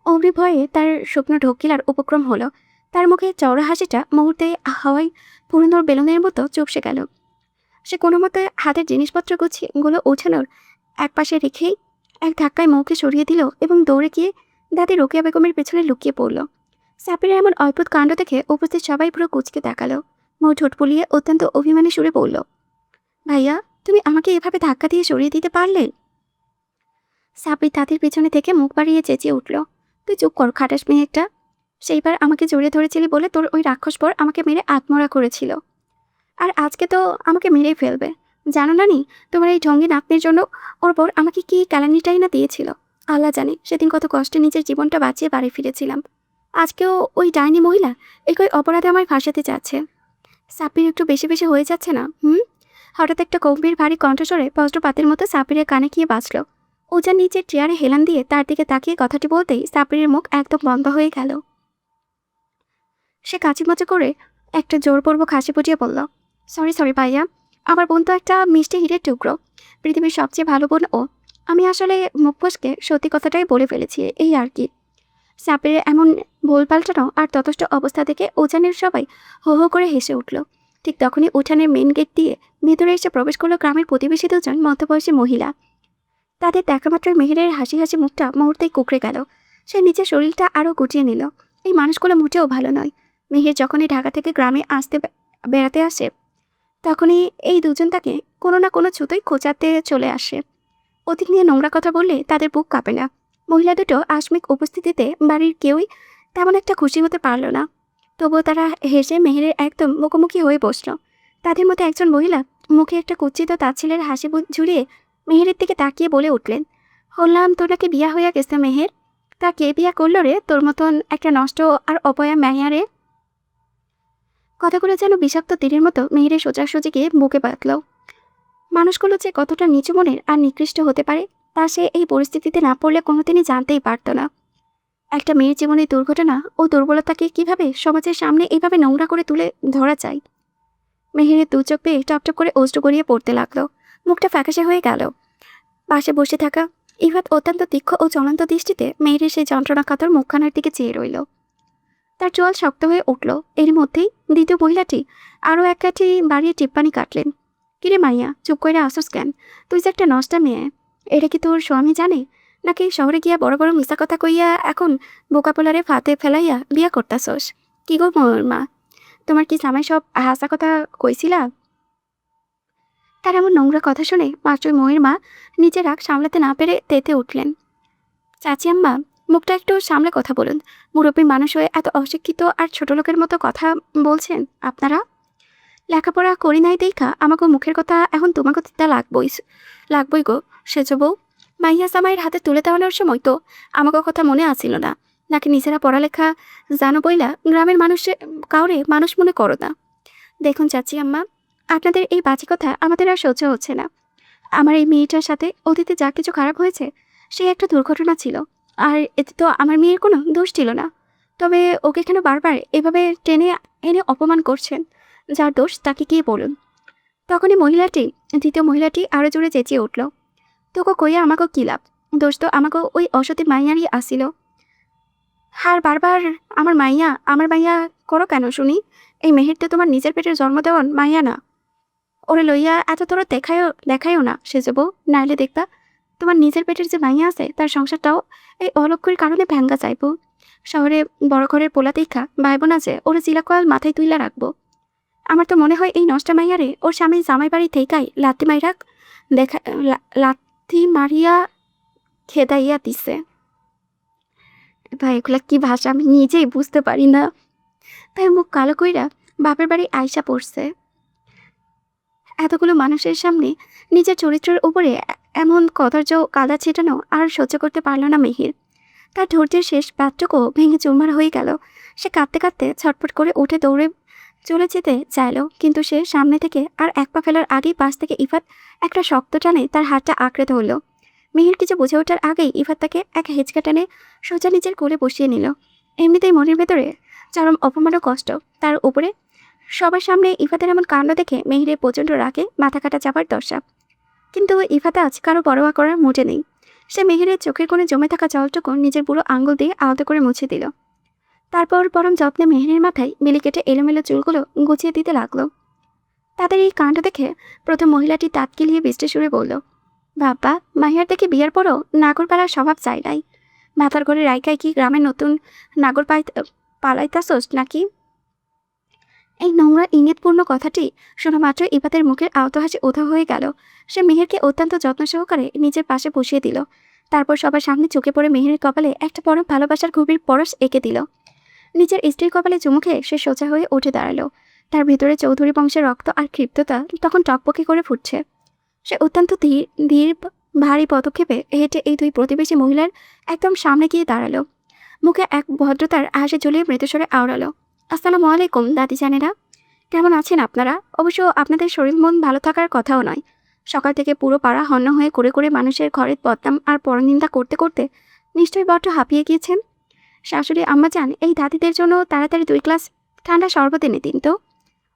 অমনি ভয়ে তার শুকনো ঢোক গিলার উপক্রম হলো। তার মুখে চওড়া হাসিটা মুহূর্তে হাওয়ায় পুরনোর বেলুনের মতো চুপসে গেল। সে কোনো মতে হাতের জিনিসপত্র গুলো ওঠানোর এক পাশে রেখেই এক ধাক্কায় মৌকে সরিয়ে দিল এবং দৌড়ে গিয়ে দাদি রোকেয়া বেগমের পেছনে লুকিয়ে পড়ল। সাব্বিরের এমন অদ্ভুত কাণ্ড দেখে উপস্থিত সবাই পুরো কুঁচকে তাকালো। মৌ ঠোঁট ফুলিয়ে অত্যন্ত অভিমানী সুরে বলল, ভাইয়া, তুমি আমাকে এভাবে ধাক্কা দিয়ে সরিয়ে দিতে পারলে? সাব্বির তাদের পিছনে থেকে মুখ বাড়িয়ে চেঁচিয়ে উঠল, তুই চুপ কর খাটাস মেয়ে একটা। সেইবার আমাকে জড়িয়ে ধরেছিলি বলে তোর ওই রাক্ষস পর আমাকে মেরে আত্মরা করেছিল, আর আজকে তো আমাকে মেরেই ফেলবে। জানো না নি, তোমার এই ঢঙ্গি নাতনির জন্য ওর বর আমাকে কি ক্যালানিটাই না দিয়েছিল। আল্লাহ জানে সেদিন কত কষ্টে নিজের জীবনটা বাঁচিয়ে বাড়ি ফিরেছিলাম। আজকেও ওই ডাইনি মহিলা একই অপরাধে আমায় ফাঁসাতে চাচ্ছে। সাব্বির একটু বেশি বেশি হয়ে যাচ্ছে না? হঠাৎ একটা গম্ভীর ভারী কণ্ঠস্বরে বজ্রপাতের মতো সাব্বিরের কানে গিয়ে বাজল। ওজান নিচের চেয়ারে হেলান দিয়ে তার দিকে তাকিয়ে কথাটি বলতেই সাব্বিরের মুখ একদম বন্ধ হয়ে গেল। সে কাচিমচা করে একটা জোরপূর্বক হাসি ফুটিয়ে বলল, সরি সরি ভাইয়া, আমার বোন তো একটা মিষ্টি হিরের টুকরো, পৃথিবীর সবচেয়ে ভালো বোন ও। আমি আসলে মুখ ফসকে সত্যি কথাটাই বলে ফেলেছি, এই আর কি। সাব্বিরের এমন ভুল পাল্টানো আর ততষ্ট অবস্থা দেখে উঠানের সবাই হো হো করে হেসে উঠল। ঠিক তখনই উঠানের মেন গেট দিয়ে ভেতরে এসে প্রবেশ করলো গ্রামের প্রতিবেশী দুজন মধ্যবয়সী মহিলা। তাদের দেখা মাত্রই মেহেরের হাসি হাসি মুখটা মুহূর্তেই কুকড়ে গেল। সে নিজের শরীরটা আরও গুটিয়ে নিল। এই মানুষগুলো মোটেও ভালো নয়। মেহের যখনই ঢাকা থেকে গ্রামে বেড়াতে আসে, তখনই এই দুজন তাকে কোনো না কোনো ছুতোই খোঁচাতে চলে আসে। অতীত নিয়ে নোংরা কথা বললে তাদের বুক কাঁপে না। মহিলা দুটো আকস্মিক উপস্থিতিতে বাড়ির কেউই তেমন একটা খুশি হতে পারল না। তবুও তারা হেসে মেহেরের একদম মুখোমুখি হয়ে বসল। তাদের মধ্যে একজন মহিলা মুখে একটা কুচ্ছিত তাচ্ছিলের হাসি ঝুলিয়ে মেহেরের দিকে তাকিয়ে বলে উঠলেন, হলাম তোর নাকি বিয়া হইয়া গেছে মেহের। তা কে বিয়া করলো রে তোর মতন একটা নষ্ট আর অপয়া ম্যায়া রে? কথাগুলো যেন বিষাক্ত তীরের মতো মেহেরের সোজাসুজি গিয়ে বুকে বাঁধল। মানুষগুলো যে কতটা নিচু মনের আর নিকৃষ্ট হতে পারে তা সে এই পরিস্থিতিতে না পড়লে কোনোদিনই জানতেই পারত না। একটা মেয়ের জীবনের দুর্ঘটনা ও দুর্বলতাকে কিভাবে সমাজের সামনে এইভাবে নোংরা করে তুলে ধরা যায়। মেহেরের দু চোখ পেয়ে টপটপ করে অশ্রু গড়িয়ে পড়তে লাগলো। মুখটা ফ্যাকাশে হয়ে গেল। পাশে বসে থাকা ইফাত অত্যন্ত তীক্ষ্ণ ও চলন্ত দৃষ্টিতে মেহেরের সেই যন্ত্রণাকাতর মুখখানার দিকে চেয়ে রইল। তার চোয়াল শক্ত হয়ে উঠল। এর মধ্যেই দ্বিতীয় মহিলাটি আরও এক কাঠি বাড়িয়ে টিপ্পানি কাটলেন। কিরে মাইয়া, চুপ করে আসোস কেন? তুই যে একটা নষ্টা মেয়ে, এটা কি তোর স্বামী জানে? নাকি শহরে গিয়া বড় বড় মিশা কথা কইয়া এখন বোকা পোলারে ফাতে ফেলাইয়া বিয়া করতাছস? কি গো মোর মা, তোমার কি জামাই সব হাসা কথা কইছিলা? তার এমন নোংরা কথা শুনে মাত্রই ময়ের মা নিজের রাগ সামলাতে না পেরে তেতে উঠলেন। চাচি আম্মা, মুখটা একটু সামলে কথা বলুন। মুরব্বী মানুষ হয়ে এত অশিক্ষিত আর ছোট লোকের মতো কথা বলছেন আপনারা। লেখাপড়া করি নাই দেখা আমাকে মুখের কথা এখন তোমাকে দিতে লাগবই গো সেজ বউ। মাইয়া জামাইয়ের হাতে তুলে দেওয়ানোর সময় তো আমাকে কথা মনে আসিল না, নাকি নিজেরা পড়ালেখা জানো বইলা গ্রামের কাউরে মানুষ মনে করো না। দেখুন চাচি আম্মা, আপনাদের এই বাজে কথা আমাদের আর সহ্য হচ্ছে না। আমার এই মেয়েটার সাথে অতীতে যা কিছু খারাপ হয়েছে সে একটা দুর্ঘটনা ছিল, আর এতে তো আমার মেয়ের কোনো দোষ ছিল না। তবে ওকে কেন বারবার এভাবে টেনে এনে অপমান করছেন? যার দোষ তাকে গিয়ে বলুন। তখনই দ্বিতীয় মহিলাটি আরও জোরে চেঁচিয়ে উঠল, তোকে কইয়া আমাকে কী লাভ? দোষ তো আমাকে ওই অসতী মাইয়ারই আসিল। আর বারবার আমার মাইয়া করো কেন শুনি? এই মেহের তো তোমার নিজের পেটের জন্ম দেওয়ান মাইয়া না। ওরে লইয়া এত তোর দেখাইও না সেজবো, নাইলে দেখবা তোমার নিজের পেটের যে মাইয়া আছে তার সংসারটাও এই অলক্ষীর কারণে ভ্যাঙ্গা যাইব। শহরে বড় ঘরের পোলা দেখা ভাইব না যে ওরে চিলাকোয়াল মাথায় তুইলা রাখবো। আমার তো মনে হয় এই নষ্টা মাইয়ারে ওর স্বামী জামাই বাড়ি থেকাই লাথি মারিয়া খেদাইয়া দিছে। ভাই এগুলা কি ভাষা আমি নিজেই বুঝতে পারি না। তাই মুখ কালো কইরা বাপের বাড়ি আইসা পড়ছে। এতগুলো মানুষের সামনে নিজের চরিত্রের উপরে এমন কদর্য কাদা ছিটানো আর সহ্য করতে পারল না মিহির। তার ধৈর্যের শেষ পাত্রকও ভেঙে চুরমার হয়ে গেল। সে কাঁদতে কাঁদতে ছটফট করে উঠে দৌড়ে চলে যেতে চাইল, কিন্তু সে সামনে থেকে আর এক পা ফেলার আগেই পাশ থেকে ইফাত একটা শক্ত টানে তার হাতটা আঁকড়ে ধরল। মিহির কিছু বুঝে ওঠার আগেই ইফাত তাকে এক হেঁচকা টানে সোজা নিজের কোলে বসিয়ে নিল। এমনিতেই মনের ভেতরে চরম অপমান ও কষ্ট, তার উপরে সবার সামনে ইফাতের এমন কাণ্ড দেখে মেহিরের প্রচণ্ড রাগে মাথা কাটা চাপার দশা। কিন্তু ইফাতে আজ কারো পরোয়া করার মুডে নেই। সে মেহেরের চোখের কোণে জমে থাকা জলটুকু নিজের বুড়ো আঙুল দিয়ে আলতো করে মুছে দিল। তারপর পরম যত্নে মেহেরের মাথায় মিলি কেটে এলোমেলো চুলগুলো গুছিয়ে দিতে লাগলো। তাদের এই কাণ্ড দেখে প্রথম মহিলাটি দাঁত কিলিয়ে বৃষ্টি সুরে বলল, বাবা, মাহিয়ার দেখে বিয়ার পরও নাগর পালার স্বভাব চাই নাই। মাথার ঘরে রাইকায় কি গ্রামের নতুন নাগর পালাইতাছোস নাকি? এই নোংরা ইঙ্গিতপূর্ণ কথাটি শোনা মাত্র ইফাতের মুখের আওতা হাসি উধাও হয়ে গেল। সে মেহেরকে অত্যন্ত যত্ন সহকারে নিজের পাশে বসিয়ে দিল। তারপর সবার সামনে চোখে পড়ে মেহেরের কপালে একটা বড় ভালোবাসার গভীর পরশ এঁকে দিল। নিজের স্ত্রীর কপালে চুমু খেয়ে সে সোজা হয়ে উঠে দাঁড়ালো। তার ভিতরে চৌধুরী বংশের রক্ত আর ক্ষিপ্ততা তখন টকবকে করে ফুটছে। সে অত্যন্ত ধীর ধীর ভারী পদক্ষেপে হেঁটে এই দুই প্রতিবেশী মহিলার একদম সামনে গিয়ে দাঁড়ালো। মুখে এক ভদ্রতার হাসি ঝুলিয়ে মৃদুস্বরে আওড়ালো, আসসালামু আলাইকুম দাদি জানেরা, কেমন আছেন আপনারা? অবশ্য আপনাদের শরীর মন ভালো থাকার কথাও নয়। সকাল থেকে পুরো পাড়া হন্য হয়ে করে করে মানুষের ঘরের বদনাম আর পরনিন্দা করতে করতে নিশ্চয়ই বড্ড হাঁপিয়ে গিয়েছেন। শাশুড়ি আম্মা যান, এই দাদিদের জন্য তাড়াতাড়ি 2 গ্লাস ঠান্ডা শরবত এনে দিন তো।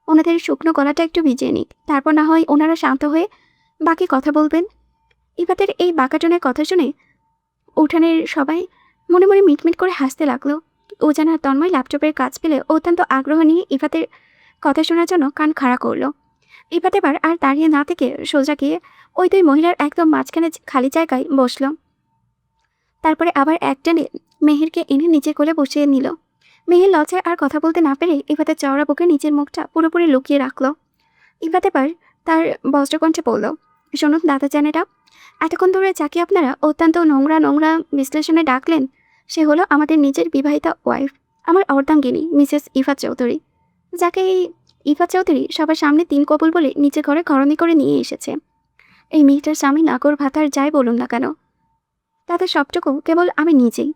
ওনাদের শুকনো গলাটা একটু ভিজিয়ে নিক, তারপর না হয় ওনারা শান্ত হয়ে বাকি কথা বলবেন। ইফাতের এই বাঁকাটনের কথা শুনে উঠানের সবাই মনে মনে মিটমিট করে হাসতে লাগলো। উজান আর তন্ময় ল্যাপটপের কাজ পেলে অত্যন্ত আগ্রহ নিয়ে ইফাতের কথা শোনার জন্য কান খাড়া করলো। ইফাত এবার আর দাঁড়িয়ে না থেকে সোজা গিয়ে ওই দুই মহিলার একদম মাঝখানে খালি জায়গায় বসল। তারপরে আবার একটানে মেহেরকে এনে নিচে কোলে বসিয়ে নিল। মেহের লজ্জায় আর কথা বলতে না পেরে ইফাতের চওড়া বুকে নিজের মুখটা পুরোপুরি লুকিয়ে রাখলো। ইফাত এবার তার বজ্রকণ্ঠে বলল, শুনুন দাদা জানেরা, এতক্ষণ ধরে যাকে আপনারা অত্যন্ত নোংরা নোংরা বিশ্লেষণে ডাকলেন, সে হলো আমাদের নিজের বিবাহিতা ওয়াইফ, আমার অর্ধাঙ্গিনী মিসেস ইফাত চৌধুরী, যাকে এই ইফাত চৌধুরী সবার সামনে 3 কবুল বলে নিচে ঘরে ঘরনি করে নিয়ে এসেছে। এই মেয়েটার স্বামী নাগর ভাতার যাই বলুন না কেন, তাদের সবটুকু কেবল আমি নিজেই।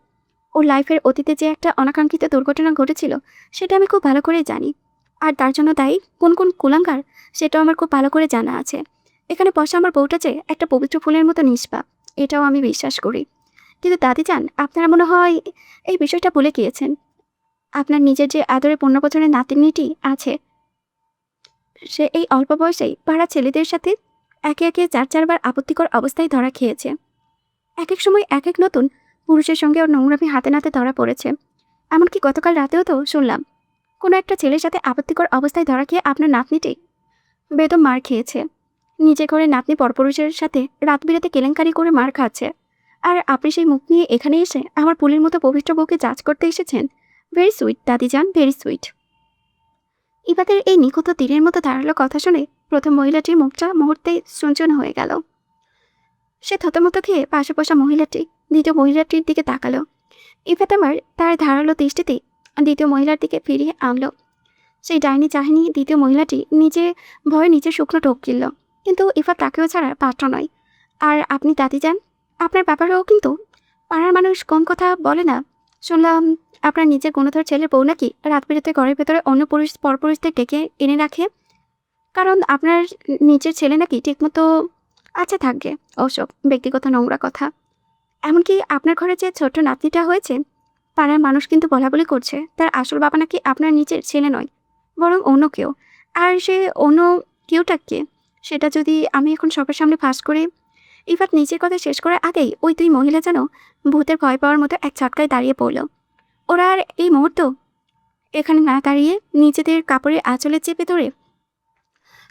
ওর লাইফের অতীতে যে একটা অনাকাঙ্ক্ষিত দুর্ঘটনা ঘটেছিল সেটা আমি খুব ভালো করে জানি, আর তার জন্য দায়ী কোন কোন কুলাঙ্গার সেটাও আমার খুব ভালো করে জানা আছে। এখানে বসা আমার বউটা যে একটা পবিত্র ফুলের মতো নিষ্পাপ, এটাও আমি বিশ্বাস করি। কিন্তু দাদি যান, আপনারা মনে হয় এই বিষয়টা ভুলে গিয়েছেন। আপনার নিজের যে আদরে 15 বছরের নাতনিটি আছে, সে এই অল্প বয়সেই পাড়া ছেলেদের সাথে একে একে 4-4 বার আপত্তিকর অবস্থায় ধরা খেয়েছে। এক এক সময় এক এক নতুন পুরুষের সঙ্গে ওর নোংরামি হাতে নাতে ধরা পড়েছে। এমনকি গতকাল রাতেও তো শুনলাম কোনো একটা ছেলের সাথে আপত্তিকর অবস্থায় ধরা খেয়ে আপনার নাতনিটি বেদম মার খেয়েছে। নিজে করে নাতনি পরপুরুষের সাথে রাত বিরাতে কেলেঙ্কারি করে মার খাচ্ছে, আর আপনি সেই মুখ নিয়ে এখানে এসে আমার পুলির মতো পবিত্র বউকে জাজ করতে এসেছেন। ভেরি সুইট দাদি যান, ভেরি সুইট। ইবাদের এই নিখুঁত তীরের মতো ধারালো কথা শুনে প্রথম মহিলাটির মুখটা মুহূর্তেই চুনচুন হয়ে গেল। সে থতমত খেয়ে পাশে বসা মহিলাটি দ্বিতীয় মহিলাটির দিকে তাকালো। ইফাত আমার তার ধারালো দৃষ্টিতে দ্বিতীয় মহিলার দিকে ফিরিয়ে আনলো। সেই ডাইনি চাহিনি দ্বিতীয় মহিলাটি নিজে ভয়ে নিচে শুকনো টোপ কিনল, কিন্তু ইফাত তাকেও ছাড়া পাত্র নয়। আর আপনি দাদি যান, আপনার ব্যাপারেও কিন্তু পাড়ার মানুষ কম কথা বলে না। শুনলাম আপনার নিজের গুণধর ছেলের বউ নাকি রাত বেরোতে ঘরের ভেতরে অন্য পুরুষ পরপুরুষদের ডেকে এনে রাখে, কারণ আপনার নিজের ছেলে নাকি ঠিকমতো আচ্ছা থাকবে। ওসব ব্যক্তিগত নোংরা কথা। এমনকি আপনার ঘরে যে ছোট্ট নাতনিটা হয়েছে, পাড়ার মানুষ কিন্তু বলাবলি করছে তার আসল বাবা নাকি আপনার নিজের ছেলে নয়, বরং অন্য কেউ। আর সে অন্য কেউটা কে, সেটা যদি আমি এখন সবার সামনে ফাঁস করে। ইফাত নিজের কথা শেষ করার আগেই ওই দুই মহিলা যেন ভূতের ভয় পাওয়ার মতো এক ছটকায় দাঁড়িয়ে পড়ল। ওরা আর এই মুহূর্ত এখানে না দাঁড়িয়ে নিজেদের কাপড়ের আঁচলে চেপে ধরে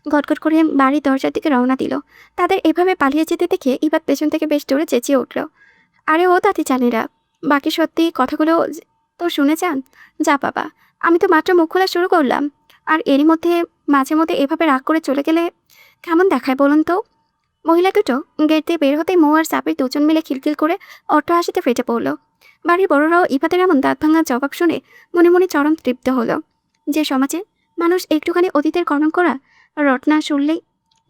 গটগট করে বাড়ির দরজার দিকে রওনা দিল। তাদের এভাবে পালিয়ে যেতে দেখে ইফাত পেছন থেকে বেশ জোরে চেঁচিয়ে উঠল, আরে ও দাদি জানেরা, বাকি সত্যি কথাগুলো তো শুনে যান। যা বাবা, আমি তো মাত্র মুখ খোলা শুরু করলাম, আর এরই মধ্যে মাঝে মধ্যে এভাবে রাগ করে চলে গেলে কেমন দেখায় বলুন তো। মহিলা দুটো গেট দিয়ে বের হতেই মৌ আর সাপির দুজন মিলে খিলখিল করে অট্ট হাসিতে ফেটে পড়ল। বাড়ির বড়রাও ইফাতের এমন দাঁত ভাঙা জবাব শুনে মনে মনে চরম তৃপ্ত হলো। যে সমাজে মানুষ একটুখানি অতীতের কলঙ্করা রটনা শুনলেই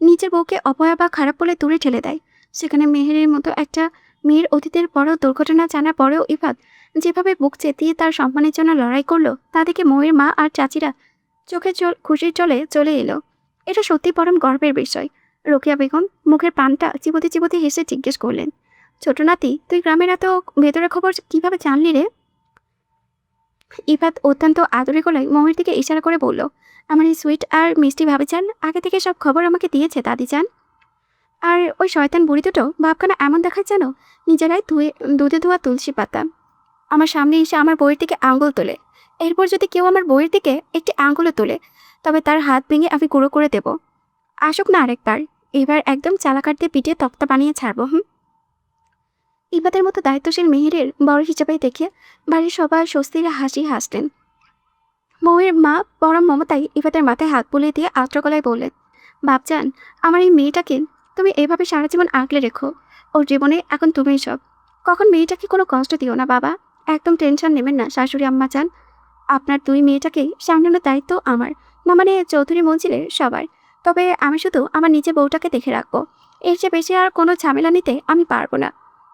নিজের বউকে অপয়া বা খারাপ বলে দূরে ঠেলে দেয়, সেখানে মেহেরের মতো একটা মেয়ের অতীতের বড় দুর্ঘটনা জানার পরেও ইফাত যেভাবে বুক চেতিয়ে তার সম্মানের জন্য লড়াই করলো, তা দেখে মৌয়ের মা আর চাচিরা চোখে খুশির চলে চলে এলো। এটা সত্যি পরম গর্বের বিষয়। রোকেয়া বেগম মুখের পানটা চিবোতে চিবোতে হেসে জিজ্ঞেস করলেন, ছোট নাতি, তুই গ্রামের এত ভেতরের খবর কিভাবে জানলি রে? ইফাত অত্যন্ত আদরে গলায় মৌয়ের দিকে ইশারা করে বলল, আমার এই সুইট আর মিষ্টি ভাবি চান আগে থেকে সব খবর আমাকে দিয়েছে দাদি চান। আর ওই শয়তান বুড়ি দুটো ভাবখানা এমন দেখায় যেন নিজেরাই দুধে ধোয়া তুলসী পাতা। আমার সামনে এসে আমার বইয়ের দিকে আঙুল তোলে, এরপর যদি কেউ আমার বইয়ের দিকে একটি আঙুলও তোলে তবে তার হাত ভেঙে আমি গুঁড়ো করে দেব। আসুক না আরেকবার, এবার একদম চালাকাট দিয়ে পিটিয়ে তক্তা বানিয়ে ছাড়বো। ইবাদের মতো দায়িত্বশীল মেহেরের বড় হিসেবে দেখে বাড়ির সবাই স্বস্তির হাসি হাসলেন। মৌয়ের মা পরম মমতায় ইফাতের মাথায় হাত বুলিয়ে দিয়ে আর্দ্র গলায় বললেন, বাপজান, আমার এই মেয়েটাকে তুমি এভাবে সারা জীবন আগলে রেখো। ওর জীবনে এখন তুমিই সব। কখন মেয়েটাকে কোনো কষ্ট দিও না বাবা। একদম টেনশন নেবেন না শাশুড়ি আম্মা চান। আপনার দুই মেয়েটাকেই সামলানোর দায়িত্ব আমার, না মানে চৌধুরী মঞ্জিলের সবার। তবে আমি শুধু আমার নিজের বউটাকে দেখে রাখবো। এর চেয়ে বেশি আর কোনো ঝামেলা নিতে আমি পারবো না।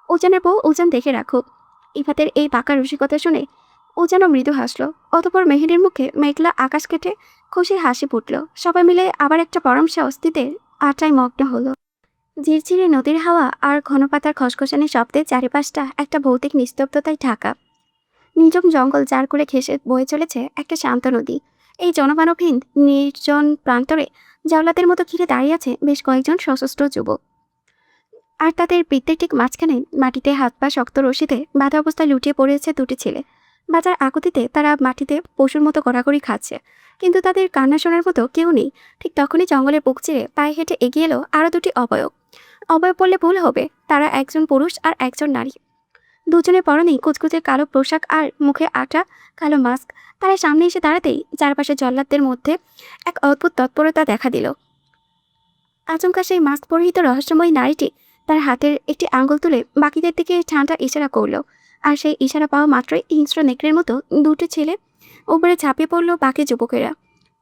উজানের বউ উজান দেখে রাখুক। ইফাতের এই পাকা রসিকতা শুনে উজানও মৃদু হাসলো। অতপর মেহেরের মুখে মেঘলা আকাশ কেটে খুশির হাসি ফুটল। সবাই মিলে আবার একটা পরম স্বস্তিতে আটায় মগ্ন হলো। ঝিরঝিরে নদীর হাওয়া আর ঘন পাতার খসখসানি শব্দে চারিপাশটা একটা ভৌতিক নিস্তব্ধতায় ঢাকা। নিঝুম জঙ্গল চার করে ঘেঁষে বয়ে চলেছে একটা শান্ত নদী। এই জনমানবহীন নির্জন প্রান্তরে জাওলাদের মতো ঘিরে দাঁড়িয়ে আছে বেশ কয়েকজন সশস্ত্র যুবক। আর তাদের বৃত্তের ঠিক মাঝখানে মাটিতে হাত পা শক্ত রশিতে বাঁধা অবস্থায় লুটিয়ে পড়েছে দুটি ছেলে। বাজার আকুতিতে তারা মাটিতে পশুর মতো গড়াগড়ি খাচ্ছে, কিন্তু তাদের কান্না শোনার মতো কেউ নেই। ঠিক তখনই জঙ্গলের বুক চিরে পায়ে হেঁটে এগিয়ে এলো আরও দুটি অবয়ব। অবয়ব বললে ভুল হবে, তারা একজন পুরুষ আর একজন নারী। দুজনের পরনেই কুচকুচে কালো পোশাক আর মুখে আটা কালো মাস্ক। তারা সামনে এসে দাঁড়াতেই চারপাশে জল্লাদদের মধ্যে এক অদ্ভুত তৎপরতা দেখা দিল। আচমকা সেই মাস্ক পরিহিত রহস্যময়ী নারীটি তার হাতের একটি আঙ্গুল তুলে বাকিদের দিকে ঠান্ডা ইশারা করল। আর সেই ইশারা পাওয়া মাত্রই হিংস্র নেকড়ের মতো দুটো ছেলে উপরে ঝাঁপিয়ে পড়ল বাকি যুবকেরা।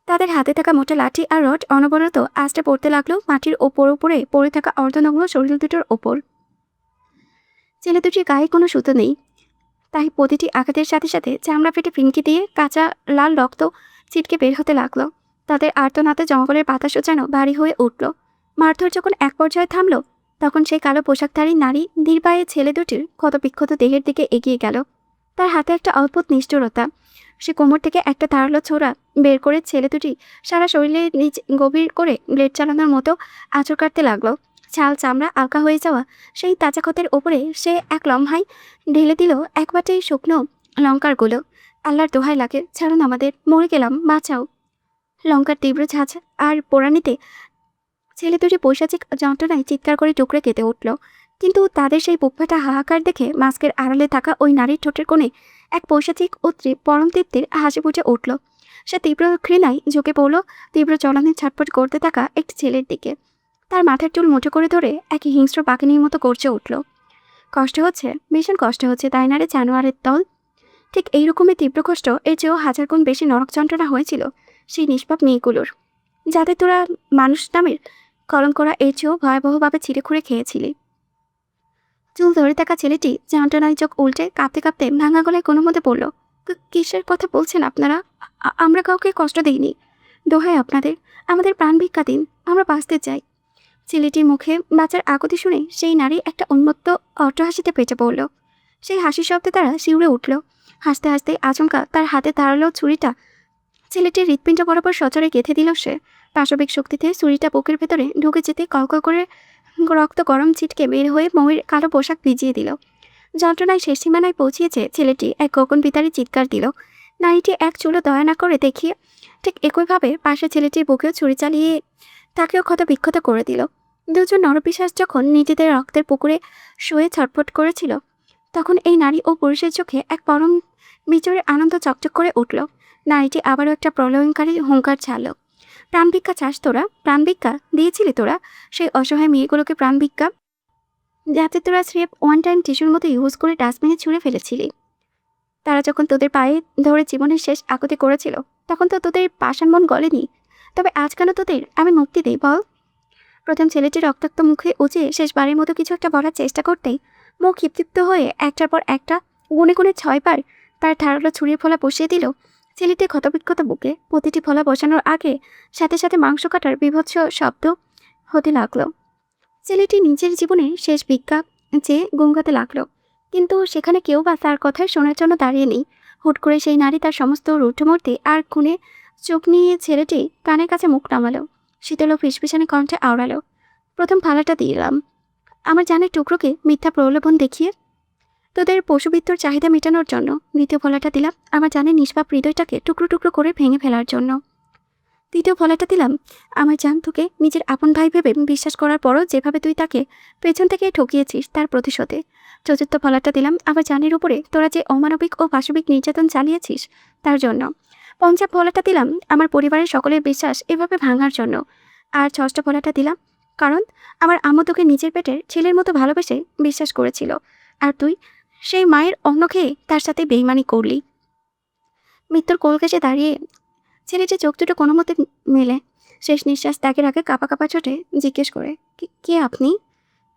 তাদের হাতে থাকা মোটা লাঠি আর রড অনবরত আস্তে পড়তে লাগলো মাটির উপরে পড়ে থাকা অর্ধনগ্ন শরীর দুটোর ওপর। ছেলে দুটির গায়ে কোনো সুতো নেই, তাই প্রতিটি আঘাতের সাথে সাথে চামড়া ফেটে ফিনকি দিয়ে কাঁচা লাল রক্ত ছিটকে বের হতে লাগলো। তাদের আর্তনাতে জঙ্গলের বাতাসও যেন ভারী হয়ে উঠল। মারধর যখন এক পর্যায়ে থামলো, তখন সেই কালো পোশাকধারী নারী ধীর পায়ে ছেলে দুটির ক্ষতবিক্ষত দেহের দিকে এগিয়ে গেল। তার হাতে একটা অদ্ভুত নিষ্ঠুরতা। সে কোমর থেকে একটা ধারালো ছোরা বের করে ছেলে দুটি সারা শরীরে নিচ গভীর করে ব্লেড চালানোর মতো আঁচড় কাটতে লাগলো। ছাল চামড়া আলকা হয়ে যাওয়া সেই তাজা ক্ষতের ওপরে সে এক লম্হায় ঢেলে দিল এক বাটি শুকনো লঙ্কার গুলো। আল্লাহর দোহাই লাগে, ছাড়ুন আমাদের, মরে গেলাম, বাঁচাও। লঙ্কার তীব্র ঝাঁঝ আর পোড়ানিতে ছেলে দুটি পৈশাচিক যন্ত্রণায় চিৎকার করে টুকরে কেটে উঠল। কিন্তু তাদের সেই বুকফাটা হাহাকার দেখে মাস্কের আড়ালে থাকা ওই নারীর ঠোঁটের কোণে এক পৈশাচিক ও পরম তৃপ্তির হাসি ফুটে উঠল। সে তীব্র ঘৃণায় ঝুঁকে পড়ল তীব্র চলনে ছটফট করতে থাকা একটি ছেলের দিকে। তার মাথার চুল মুঠো করে ধরে এক হিংস্র পাখিনীর মতো গর্জে উঠল। কষ্ট হচ্ছে, ভীষণ কষ্ট হচ্ছে, তাই না রে জানোয়ারের দল? ঠিক এইরকমই তীব্র কষ্ট এর চেয়েও 1000 গুণ বেশি নরক যন্ত্রণা হয়েছিল সেই নিষ্পাপ মেয়েগুলোর, যাদের তোরা মানুষ নামের কলঙ্ক করা এর চেয়েও ভয়াবহভাবে ছিঁড়ে খুঁড়ে খেয়েছিলি। চুল ধরে থাকা ছেলেটি যন্ত্রণায় চোখ উল্টে কাঁপতে কাঁপতে ভাঙা গলায় কোনো মতে বলল, কিসের কথা বলছেন আপনারা? আমরা কাউকে কষ্ট দিইনি, দোহাই আপনাদের, আমাদের প্রাণ ভিক্ষা দিন, আমরা বাঁচতে চাই। ছেলেটির মুখে বাঁচার আকুতি শুনে সেই নারী একটা উন্মত্ত অট্টহাসিতে পেটে পড়ল। সেই হাসির শব্দে তারা শিউরে উঠল। হাসতে হাসতে আচমকা তার হাতে ধারালো ছুরিটা ছেলেটির হৃৎপিণ্ড বরাবর সচরে গেঁথে দিল সে। পাশবিক শক্তিতে ছুরিটা বুকের ভেতরে ঢুকে যেতে কলকল করে রক্ত গরম ছিটকে বের হয়ে মৌয়ের কালো পোশাক ভিজিয়ে দিল। যন্ত্রণায় শেষ সীমানায় পৌঁছিয়েছে ছেলেটি এক গগন পিতারি চিৎকার দিল। নারীটি এক চুলো দয়া না করে দেখিয়ে ঠিক একইভাবে পাশে ছেলেটির বুকেও ছুরি চালিয়ে তাকেও ক্ষত বিক্ষত করে দিল। দুজন নরপিশাচ যখন নিজেদের রক্তের পুকুরে শুয়ে ছটফট করেছিল, তখন এই নারী ও পুরুষের চোখে এক পরম বিচরে আনন্দ চকচক করে উঠল। নারীটি আবারও একটা প্রলয়ঙ্কারী হুঙ্কার ছাড়ল, প্রাণ ভিক্ষা চাস তোরা? প্রাণ ভিক্ষা দিয়েছিলি তোরা সেই অসহায় মেয়েগুলোকে? প্রাণ ভিক্ষা যাতে তোরা স্রেফ ওয়ান টাইম টিস্যুর মতো ইউজ করে ডাস্টবিনে ছুঁড়ে ফেলেছিলি। তারা যখন তোদের পায়ে ধরে জীবনের শেষ আকুতি করেছিল, তখন তো তোদের পাষাণ মন গলেনি। তবে আজ কেন তোদের আমি মুক্তি দিই বল? প্রথম ছেলেটি রক্তাক্ত মুখে উঁচিয়ে শেষবারের মতো কিছু একটা বলার চেষ্টা করতেই মুখ ক্ষিপ্ত হয়ে একটার পর একটা গুনে গুনে 6 বার তার ধারালো ছুরির ফলা বসিয়ে দিল ছেলেটি ক্ষতবিক্ষত বুকে। প্রতিটি ফলা বসানোর আগে সাথে সাথে মাংস কাটার বীভৎস শব্দ হতে লাগলো। ছেলেটি নিজের জীবনের শেষ ভিক্ষা চেয়ে গুঙ্গাতে লাগলো, কিন্তু সেখানে কেউ বা তার কথায় শোনার জন্য দাঁড়িয়ে নেই। হুট করে সেই নারী তার সমস্ত রুদ্ধমূর্তি আর খুনে চোখ নিয়ে ছেলেটি কানের কাছে মুখ নামালো। শীতল ফিসফিসানি কণ্ঠে আওড়ালো, প্রথম ফালাটা দিলাম আমার জানের টুকরোকে মিথ্যা প্রলোভন দেখিয়ে তোদের পশুবৃত্তর চাহিদা মেটানোর জন্য। দ্বিতীয় ফলাটা দিলাম আমার জানের নিষ্পাপ হৃদয়টাকে টুকরো টুকরো করে ভেঙে ফেলার জন্য। তৃতীয় ফলাটা দিলাম আমার জান তোকে নিজের আপন ভাই ভেবে বিশ্বাস করার পরও যেভাবে তুই তাকে পেছন থেকে ঠকিয়েছিস তার প্রতিশোধে। চতুর্থ ফলাটা দিলাম আমার জানের উপরে তোরা যে অমানবিক ও পাশবিক নির্যাতন চালিয়েছিস তার জন্য। পঞ্চাশ ফলাটা দিলাম আমার পরিবারের সকলের বিশ্বাস এভাবে ভাঙার জন্য, আর ষষ্ঠ ফলাটা দিলাম কারণ আমার আম্মু তোকে নিজের পেটের ছেলের মতো ভালোবেসে বিশ্বাস করেছিল, আর তুই সেই মায়ের অন্ন খেয়ে তার সাথে বেইমানি করলি। মৃত্যুর কোল ঘেঁষে দাঁড়িয়ে ছেলেটি চোখ দুটো কোনো মতে মেলে শেষ নিঃশ্বাস ত্যাগের আগে কাঁপা কাঁপা চোটে জিজ্ঞেস করে, কে আপনি?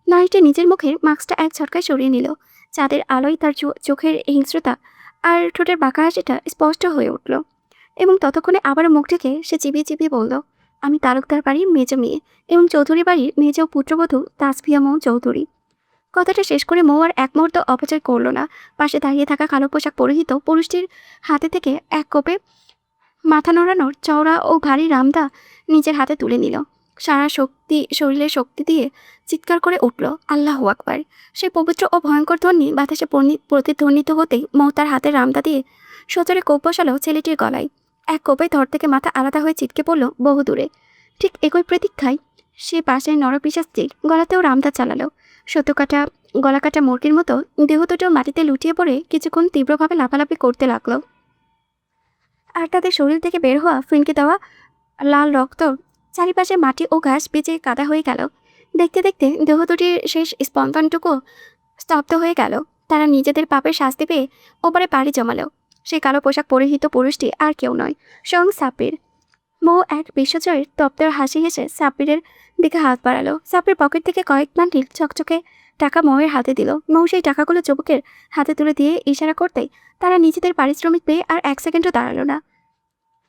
নারীটি নিজের মুখের মাস্কটা এক ঝটকায় সরিয়ে নিল। চাঁদের আলোয় তার চোখের হিংস্রতা আর ঠোঁটের বাঁকা হাসিটা স্পষ্ট হয়ে উঠল, এবং ততক্ষণে আবারও মুখ থেকে সে চিবিয়ে চিবিয়ে বলল, আমি তালুকদার বাড়ির মেজ মেয়ে এবং চৌধুরী বাড়ির মেজ ও পুত্রবধূ তাসফিয়া মৌ চৌধুরী। কথাটা শেষ করে মৌ আর এক মুহূর্ত অপচয় করল না। পাশে দাঁড়িয়ে থাকা কালো পোশাক পরিহিত পুরুষটির হাতে থেকে এক কোপে মাথা নড়ানোর চওড়া ও ভারী রামদা নিজের হাতে তুলে নিল। সারা শরীরের শক্তি দিয়ে চিৎকার করে উঠল, আল্লাহু আকবার। সেই পবিত্র ও ভয়ঙ্কর ধ্বনি বাতাসে প্রতিধ্বনিত হতেই মৌ তার হাতের রামদা দিয়ে সচরে কোপ বসালো ছেলেটির গলায়। এক কোপে ধর থেকে মাথা আলাদা হয়ে ছিটকে পড়ল বহু দূরে। ঠিক একই প্রতীক্ষায় সে পাশের নরপিশাচটির গলাতেও রামদা চালালো। গলা কাটা মুরগির মতো দেহ দুটো মাটিতে লুটিয়ে পড়ে কিছুক্ষণ তীব্রভাবে লাফালাফি করতে লাগলো। আর তাদের শরীর থেকে বের হওয়া ফিনকে দেওয়া লাল রক্ত চারিপাশে মাটি ও ঘাস বেঁচে কাদা হয়ে গেল। দেখতে দেখতে দেহ দুটির শেষ স্পন্দনটুকু স্তব্ধ হয়ে গেল। তারা নিজেদের পাপের শাস্তি পেয়ে ওপরে পাড়ি জমালো। সেই কালো পোশাক পরিহিত পুরুষটি আর কেউ নয়, স্বয়ং সাব্বির। মৌ এক বিশ্বজয়ের তপ্তের হাসি হেসে সাব্বিরের দিকে হাত বাড়ালো। সাব্বির পকেট থেকে কয়েক বান্ডিল চকচকে টাকা মৌয়ের হাতে দিল। মৌ সেই টাকাগুলো যুবকের হাতে তুলে দিয়ে ইশারা করতেই তারা নিজেদের পারিশ্রমিক পেয়ে আর এক সেকেন্ডও দাঁড়ালো না।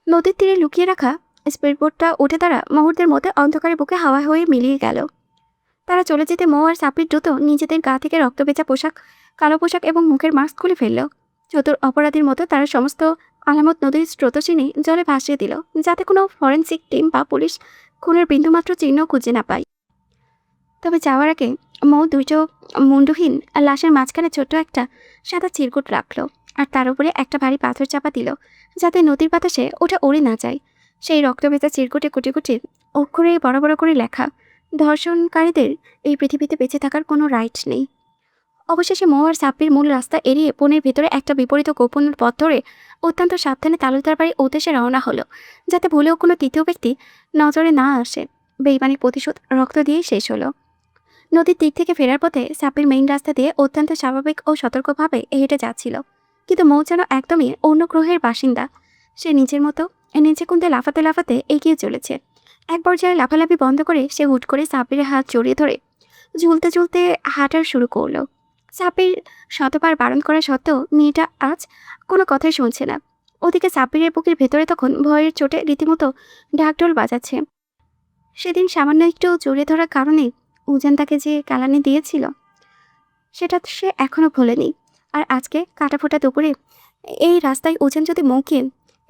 নদীর তীরে লুকিয়ে রাখা স্পিডবোটটা উঠে তারা মুহূর্তের মধ্যে অন্ধকারে বুকে হাওয়া হয়ে মিলিয়ে গেল। তারা চলে যেতে মৌ আর সাব্বির দ্রুত নিজেদের গা থেকে রক্তভেজা পোশাক, কালো পোশাক এবং মুখের মাস্ক খুলে ফেলল। চতুর অপরাধীর মতো তারা সমস্ত আলামত নদীর স্রোতস্বিনী জলে ভাসিয়ে দিল, যাতে কোনো ফরেন্সিক টিম বা পুলিশ খুনের বিন্দুমাত্র চিহ্ন খুঁজে না পায়। তবে যাওয়ার আগে মৌ দুটো মুন্ডুহীন লাশের মাঝখানে ছোট্ট একটা সাদা চিরকুট রাখলো, আর তার উপরে একটা ভারী পাথর চাপা দিল, যাতে নদীর বাতাসে ওটা উড়ে না যায়। সেই রক্তভেজা চিরকুটে কুটি কুটি অক্ষরে বড় বড় করে লেখা, ধর্ষণকারীদের এই পৃথিবীতে বেঁচে থাকার কোনো রাইট নেই। অবশেষে মৌ আর সাব্বির মূল রাস্তা এড়িয়ে বনের ভেতরে একটা বিপরীত গোপন পথ ধরে অত্যন্ত সাবধানে তালুকদার বাড়ির উদ্দেশ্যে রওনা হলো, যাতে ভুলেও কোনো তৃতীয় ব্যক্তি নজরে না আসে। বেইমানির প্রতিশোধ রক্ত দিয়েই শেষ হলো। নদীর দিক থেকে ফেরার পথে সাব্বির মেইন রাস্তা দিয়ে অত্যন্ত স্বাভাবিক ও সতর্কভাবে হেঁটে যাচ্ছিল, কিন্তু মৌ যেন একদমই অন্য গ্রহের বাসিন্দা। সে নিজের মতো নিচে কুন্দে লাফাতে লাফাতে এগিয়ে চলেছে। এক পর্যায়ে লাফালাফি বন্ধ করে সে হুট করে সাব্বিরের হাত জড়িয়ে ধরে ঝুলতে ঝুলতে হাঁটার শুরু করলো। সাব্বির শতবার বারণ করা সত্ত্বেও মেয়েটা আজ কোনো কথাই শুনছে না। ওদিকে সাব্বিরের বুকের ভেতরে তখন ভয়ের চোটে রীতিমতো ঢাকঢোল বাজাচ্ছে। সেদিন সামান্য একটু জড়িয়ে ধরার কারণে উজান তাকে যে কালানি দিয়েছিল, সেটা সে এখনও ভোলেনি। আর আজকে কাটাফোটা দুপুরে এই রাস্তায় উজান যদি মৌকে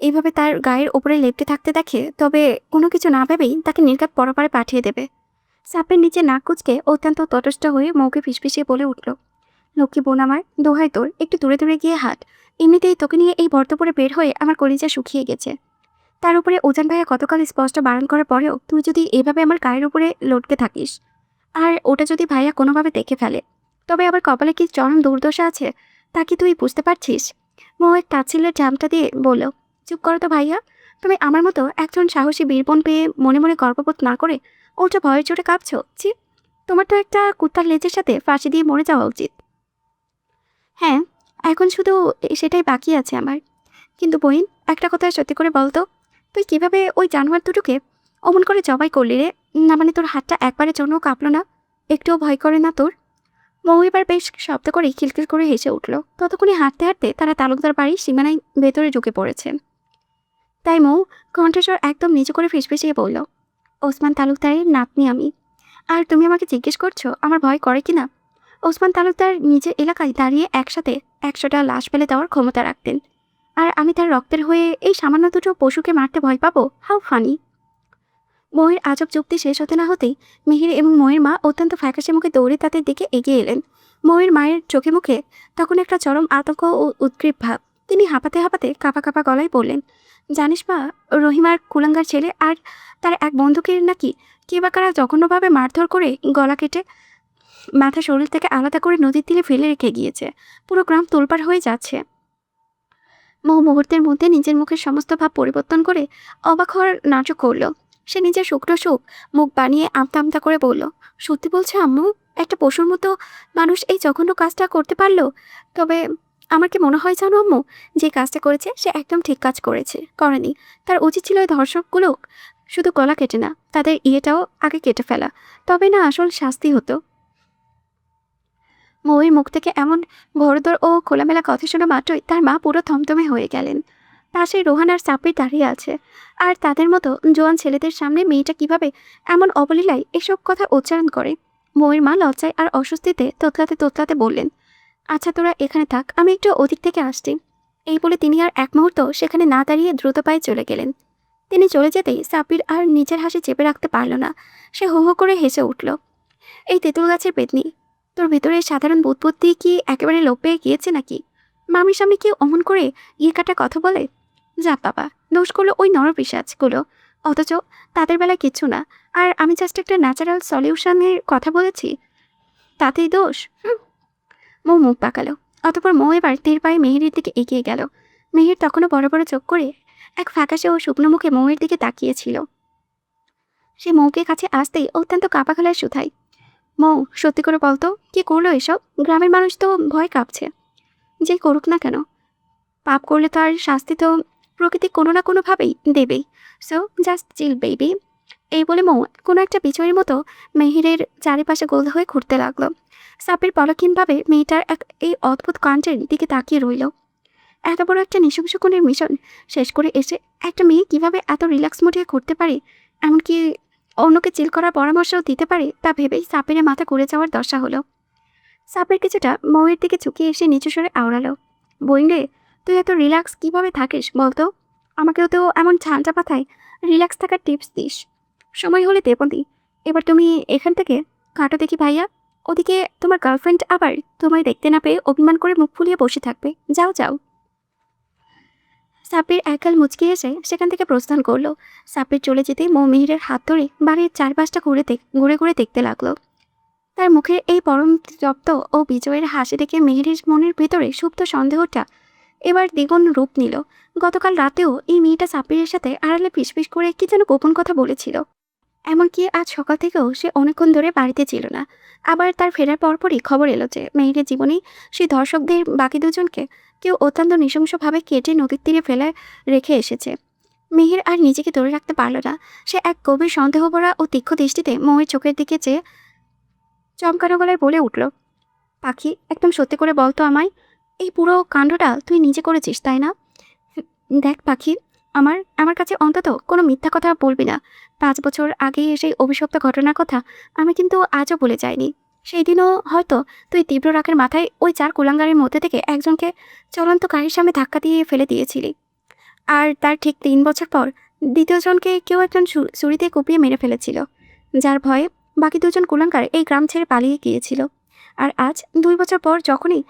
এইভাবে তার গায়ের ওপরে লেপ্টে থাকতে দেখে, তবে কোনো কিছু না ভেবেই তাকে নির্ঘাত পরপারে পাঠিয়ে দেবে। সাপের নিচে নাক কুচকে অত্যন্ত তটস্থ হয়ে মৌকে ফিসফিসিয়ে বলে উঠল, লক্ষ্মী বোন আমার, দোহাই তোর, একটু দূরে দূরে গিয়ে হাঁট। এমনিতেই তোকে নিয়ে এই ভরদুপুরে বের হয়ে আমার কলিজা শুকিয়ে গেছে। তার উপরে উজান ভাইয়া গতকাল স্পষ্ট বারণ করার পরেও তুই যদি এভাবে আমার গায়ের উপরে লটকে থাকিস, আর ওটা যদি ভাইয়া কোনোভাবে দেখে ফেলে, তবে আবার কপালে কি চরম দুর্দশা আছে তা কি তুই বুঝতে পারছিস? মৌ এক তাচ্ছিল্যের জামটা দিয়ে বলল, চুপ করো তো ভাইয়া। তুমি আমার মতো একজন সাহসী বীরবোন পেয়ে মনে মনে গর্ববোধ না করে উল্টো ভয়ের চোটে কাঁপছো। ছি, তোমার তো একটা কুত্তার লেজের সাথে ফাঁসি দিয়ে মরে যাওয়া উচিত। হ্যাঁ, এখন শুধু সেটাই বাকি আছে আমার। কিন্তু বইন, একটা কথা সত্যি করে বলতো, তুই কিভাবে ওই জানোয়ার দুটোকে অমন করে জবাই করলি রে? না মানে তোর হাতটা একবারের জন্যও কাঁপলো না? একটুও ভয় করে না তোর? মৌ এবার বেশ শব্দ করে খিলখিল করে হেসে উঠল। ততক্ষণে হাঁটতে হাঁটতে তারা তালুকদার বাড়ির সীমানায় ভেতরে ঢুকে পড়েছে। তাই মৌ কণ্ঠস্বর একদম নিচু করে ফিসফিসিয়ে বলল, ওসমান তালুকদারের নাতনি আমি। আর তুমি আমাকে জিজ্ঞেস করছো আমার ভয় করে কিনা? ওসমান তালুকদার নিজের এলাকায় দাঁড়িয়ে একসাথে 100টা লাশ ফেলে দেওয়ার ক্ষমতা রাখতেন, আর আমি তার রক্তের হয়ে এই সামান্য দুটো পশুকে মারতে ভয় পাবো? How funny. মৌয়ের আজব যুক্তি শেষ হতে না হতেই মিহির এবং মৌয়ের মা অত্যন্ত ফ্যাকাশে মুখে দৌড়ে তাদের দিকে এগিয়ে এলেন। মৌয়ের মায়ের চোখে মুখে তখন একটা চরম আতঙ্ক ও উদ্গ্রীব ভাব। তিনি হাঁপাতে হাঁপাতে কাঁপা কাঁপা গলায় বললেন, জানিস মা, রহিমার কুলাঙ্গার ছেলে আর তার এক বন্ধুকে নাকি কে বা কারা জঘন্যভাবে মারধর করে গলা কেটে মাথা শরীর থেকে আলাদা করে নদীর তীরে ফেলে রেখে গিয়েছে। পুরো গ্রাম তোলপাড় হয়ে যাচ্ছে। মুহূর্তের মধ্যে নিজের মুখের সমস্ত ভাব পরিবর্তন করে অবাক হওয়ার নাটক করল। সে নিজের শুকনো সুখ মুখ বানিয়ে আমতা আমতা করে বলল, সত্যি বলছে আম্মু? একটা পশুর মতো মানুষ এই জঘন্য কাজটা করতে পারলো? তবে আমার কি মনে হয় জানো আম্মু, যে কাজটা করেছে সে একদম ঠিক কাজ করেনি। তার উচিত ছিল ওই ধর্ষকগুলো শুধু গলা কেটে না, তাদের ইয়েটাও আগে কেটে ফেলা। তবে না আসল শাস্তি হতো। মৌয়ের মুখ থেকে এমন ঘোরদোর ও খোলামেলা কথা শোনা মাত্রই তার মা পুরো থমথমে হয়ে গেলেন। পাশে রোহান আর সাব্বির দাঁড়িয়ে আছে, আর তাদের মতো জোয়ান ছেলেদের সামনে মেয়েটা কিভাবে এমন অবলীলায় এসব কথা উচ্চারণ করে। মৌয়ের মা লজ্জায় আর অস্বস্তিতে তোতলাতে তোতলাতে বললেন, আচ্ছা তোরা এখানে থাক, আমি একটু ওদিক থেকে আসছি। এই বলে তিনি আর এক মুহূর্ত সেখানে না দাঁড়িয়ে দ্রুত পায়ে চলে গেলেন। তিনি চলে যেতেই সাব্বির আর নিজের হাসি চেপে রাখতে পারল না। সে হো হো করে হেসে উঠল। এই তেঁতুল গাছের পেতনি, তোর ভেতরে সাধারণ বুদ্ধি কি একেবারে লোপ পেয়ে গিয়েছে নাকি? মামির সামনে কি অমন করে ইয়ে কাটা কথা বলে? যা বাবা, দোষ করলো ওই নরপিশাচগুলো, অথচ তাদের বেলায় কিছু না। আর আমি জাস্ট একটা ন্যাচারাল সলিউশনের কথা বলেছি, তাতেই দোষ? মৌ মুখ পাকালো। অতপর মৌ এবার তীর পায়ে মেহেরের দিকে এগিয়ে গেল। মেহের তখনও বড় বড় চোখ করে এক ফ্যাকাশে ও শুকনো মুখে মৌয়ের দিকে তাকিয়েছিল। সে মৌকে কাছে আসতেই অত্যন্ত কাঁপা গলায় শুধায়, মৌ, সত্যি করে বলতো, কি করলো এসব? গ্রামের মানুষ তো ভয় কাঁপছে। যে করুক না কেন, পাপ করলে তো আর শাস্তি তো প্রকৃতি কোনো না কোনোভাবেই দেবেই। So just chill baby. এই বলে মৌ কোনো একটা বিচয়ের মতো মেহেরের চারিপাশে গোল হয়ে ঘুরতে লাগলো। সাব্বির পলকহীনভাবে মেয়েটার এই অদ্ভুত কাণ্ডের দিকে তাকিয়ে রইল। এত বড় একটা নৃশংসকনের মিশন শেষ করে এসে একটা মেয়ে কিভাবে এত রিল্যাক্স মোডে ঘুরতে পারে, এমনকি অন্যকে চিল করার পরামর্শও দিতে পারে, তা ভেবেই সাব্বিরের মাথা ঘুরে যাওয়ার দশা হলো। সাব্বির কিছুটা মৌয়ের দিকে ঝুঁকিয়ে এসে নিচু স্বরে আওড়ালো, বইন রে, তুই এত রিল্যাক্স কিভাবে থাকিস বলতো? আমাকেও তো এমন ঝান্ডা পাথায় রিল্যাক্স থাকার টিপস দিস। সময় হলে দেবন্দি, এবার তুমি এখান থেকে কাটো দেখি ভাইয়া। ওদিকে তোমার গার্লফ্রেন্ড আবার তোমায় দেখতে না পেয়ে অভিমান করে মুখ ফুলিয়ে বসে থাকবে। যাও যাও। সাব্বির একগাল মুচকি এসে সেখান থেকে প্রস্থান করলো। সাব্বির চলে যেতেই মৌ মিহিরের হাত ধরে বাড়ির চারপাশটা ঘুরে ঘুরে দেখতে লাগলো। তার মুখের এই পরম তপ্ত ও বিজয়ের হাসি দেখে মেহেরের মনের ভেতরে সুপ্ত সন্দেহটা এবার দ্বিগুণ রূপ নিল। গতকাল রাতেও এই মেয়েটা সাব্বিরের সাথে আড়ালে ফিসফিস করে কি যেন গোপন কথা বলেছিল। এমনকি আজ সকাল থেকেও সে অনেকক্ষণ ধরে বাড়িতে ছিল না। আবার তার ফেরার পরপরই খবর এলো যে মেহেরের জীবনে সেই ধর্ষকদের বাকি দুজনকে কেউ অত্যন্ত নৃশংসভাবে কেটে নদীর তীরে ফেলে রেখে এসেছে। মেহের আর নিজেকে ধরে রাখতে পারল না। সে এক গভীর সন্দেহভরা ও তীক্ষ্ণ দৃষ্টিতে মৌয়ের চোখের দিকে চেয়ে চমকানো গলায় বলে উঠল, পাখি, একদম সত্যি করে বলতো আমায়, এই পুরো কাণ্ডটা তুই নিজে করেছিস তাই না? দেখ পাখি, আমার আমার কাছে অন্তত কোনো মিথ্যা কথা বলবি না। 5 বছর আগে সেই অভিশপ্ত ঘটনার কথা আমি কিন্তু আজও বলে যাইনি। সেই দিনও হয়তো তুই তীব্র রাগের মাথায় ওই 4 কুলাঙ্গারের মধ্যে থেকে একজনকে চলন্ত গাড়ির সামনে ধাক্কা দিয়ে ফেলে দিয়েছিলি। আর তার ঠিক 3 বছর পর দ্বিতীয়জনকে কেউ একজন ছুরিতে কুপিয়ে মেরে ফেলেছিল, যার ভয়ে বাকি দুজন কুলাঙ্গার এই গ্রাম ছেড়ে পালিয়ে গিয়েছিল। আর আজ 2 বছর পর যখনই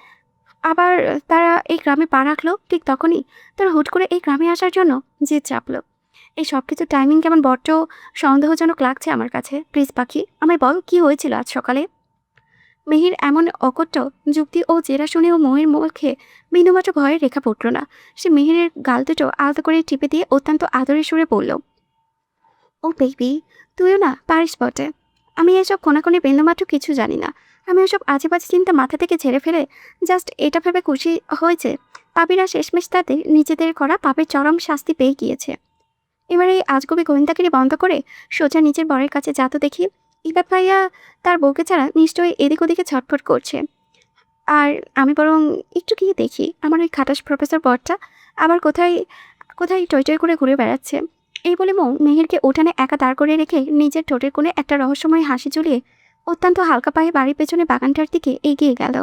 আবার তারা এই গ্রামে পা রাখলো, ঠিক তখনই তারা হুট করে এই গ্রামে আসার জন্য জেদ চাপলো। এই সব কিছু টাইমিং কেমন বড্ড সন্দেহজনক লাগছে আমার কাছে। প্লিজ পাখি, আমায় বল, কি হয়েছিল আজ সকালে? মেহির এমন অকট্য যুক্তি ও জেরা শুনেও মৌয়ের মুখে বিন্দুমাত্র ভয়ের রেখা পড়ল না। সে মেহিরের গাল দুটো আলতো করে টিপে দিয়ে অত্যন্ত আদরের সুরে বলল, ও বেবি, তুইও না পারিস বটে। আমি এসব কোনাকুনি বিন্দুমাত্র কিছু জানি না। আমি ওসব আজেবাজে চিন্তা মাথা থেকে ঝেড়ে ফেলে জাস্ট এটা ভেবে খুশি হয়েছে পাপীরা শেষমেশ তাদের নিজেদের করা পাপের চরম শাস্তি পেয়ে গিয়েছে। এবার এই আজগুবি গোয়েন্দাগিরি বন্ধ করে সোজা নিজের বরের কাছে যাতো দেখি। ইবা ভাইয়া তার বউকে ছাড়া নিশ্চয়ই এদিক ওদিকে ছটফট করছে। আর আমি বরং একটু গিয়ে দেখি আমার ওই খাটাস প্রফেসর বরটা আবার কোথায় কোথায় টই টই করে ঘুরে বেড়াচ্ছে। এই বলে মৌ মেহেরকে উঠানে একা দাঁড় করে রেখে নিজের ঠোঁটের কোণে একটা রহস্যময় হাসি ঝুলিয়ে অত্যন্ত হালকা পায়ে বাড়ির পেছনে বাগানটার দিকে এগিয়ে গেল।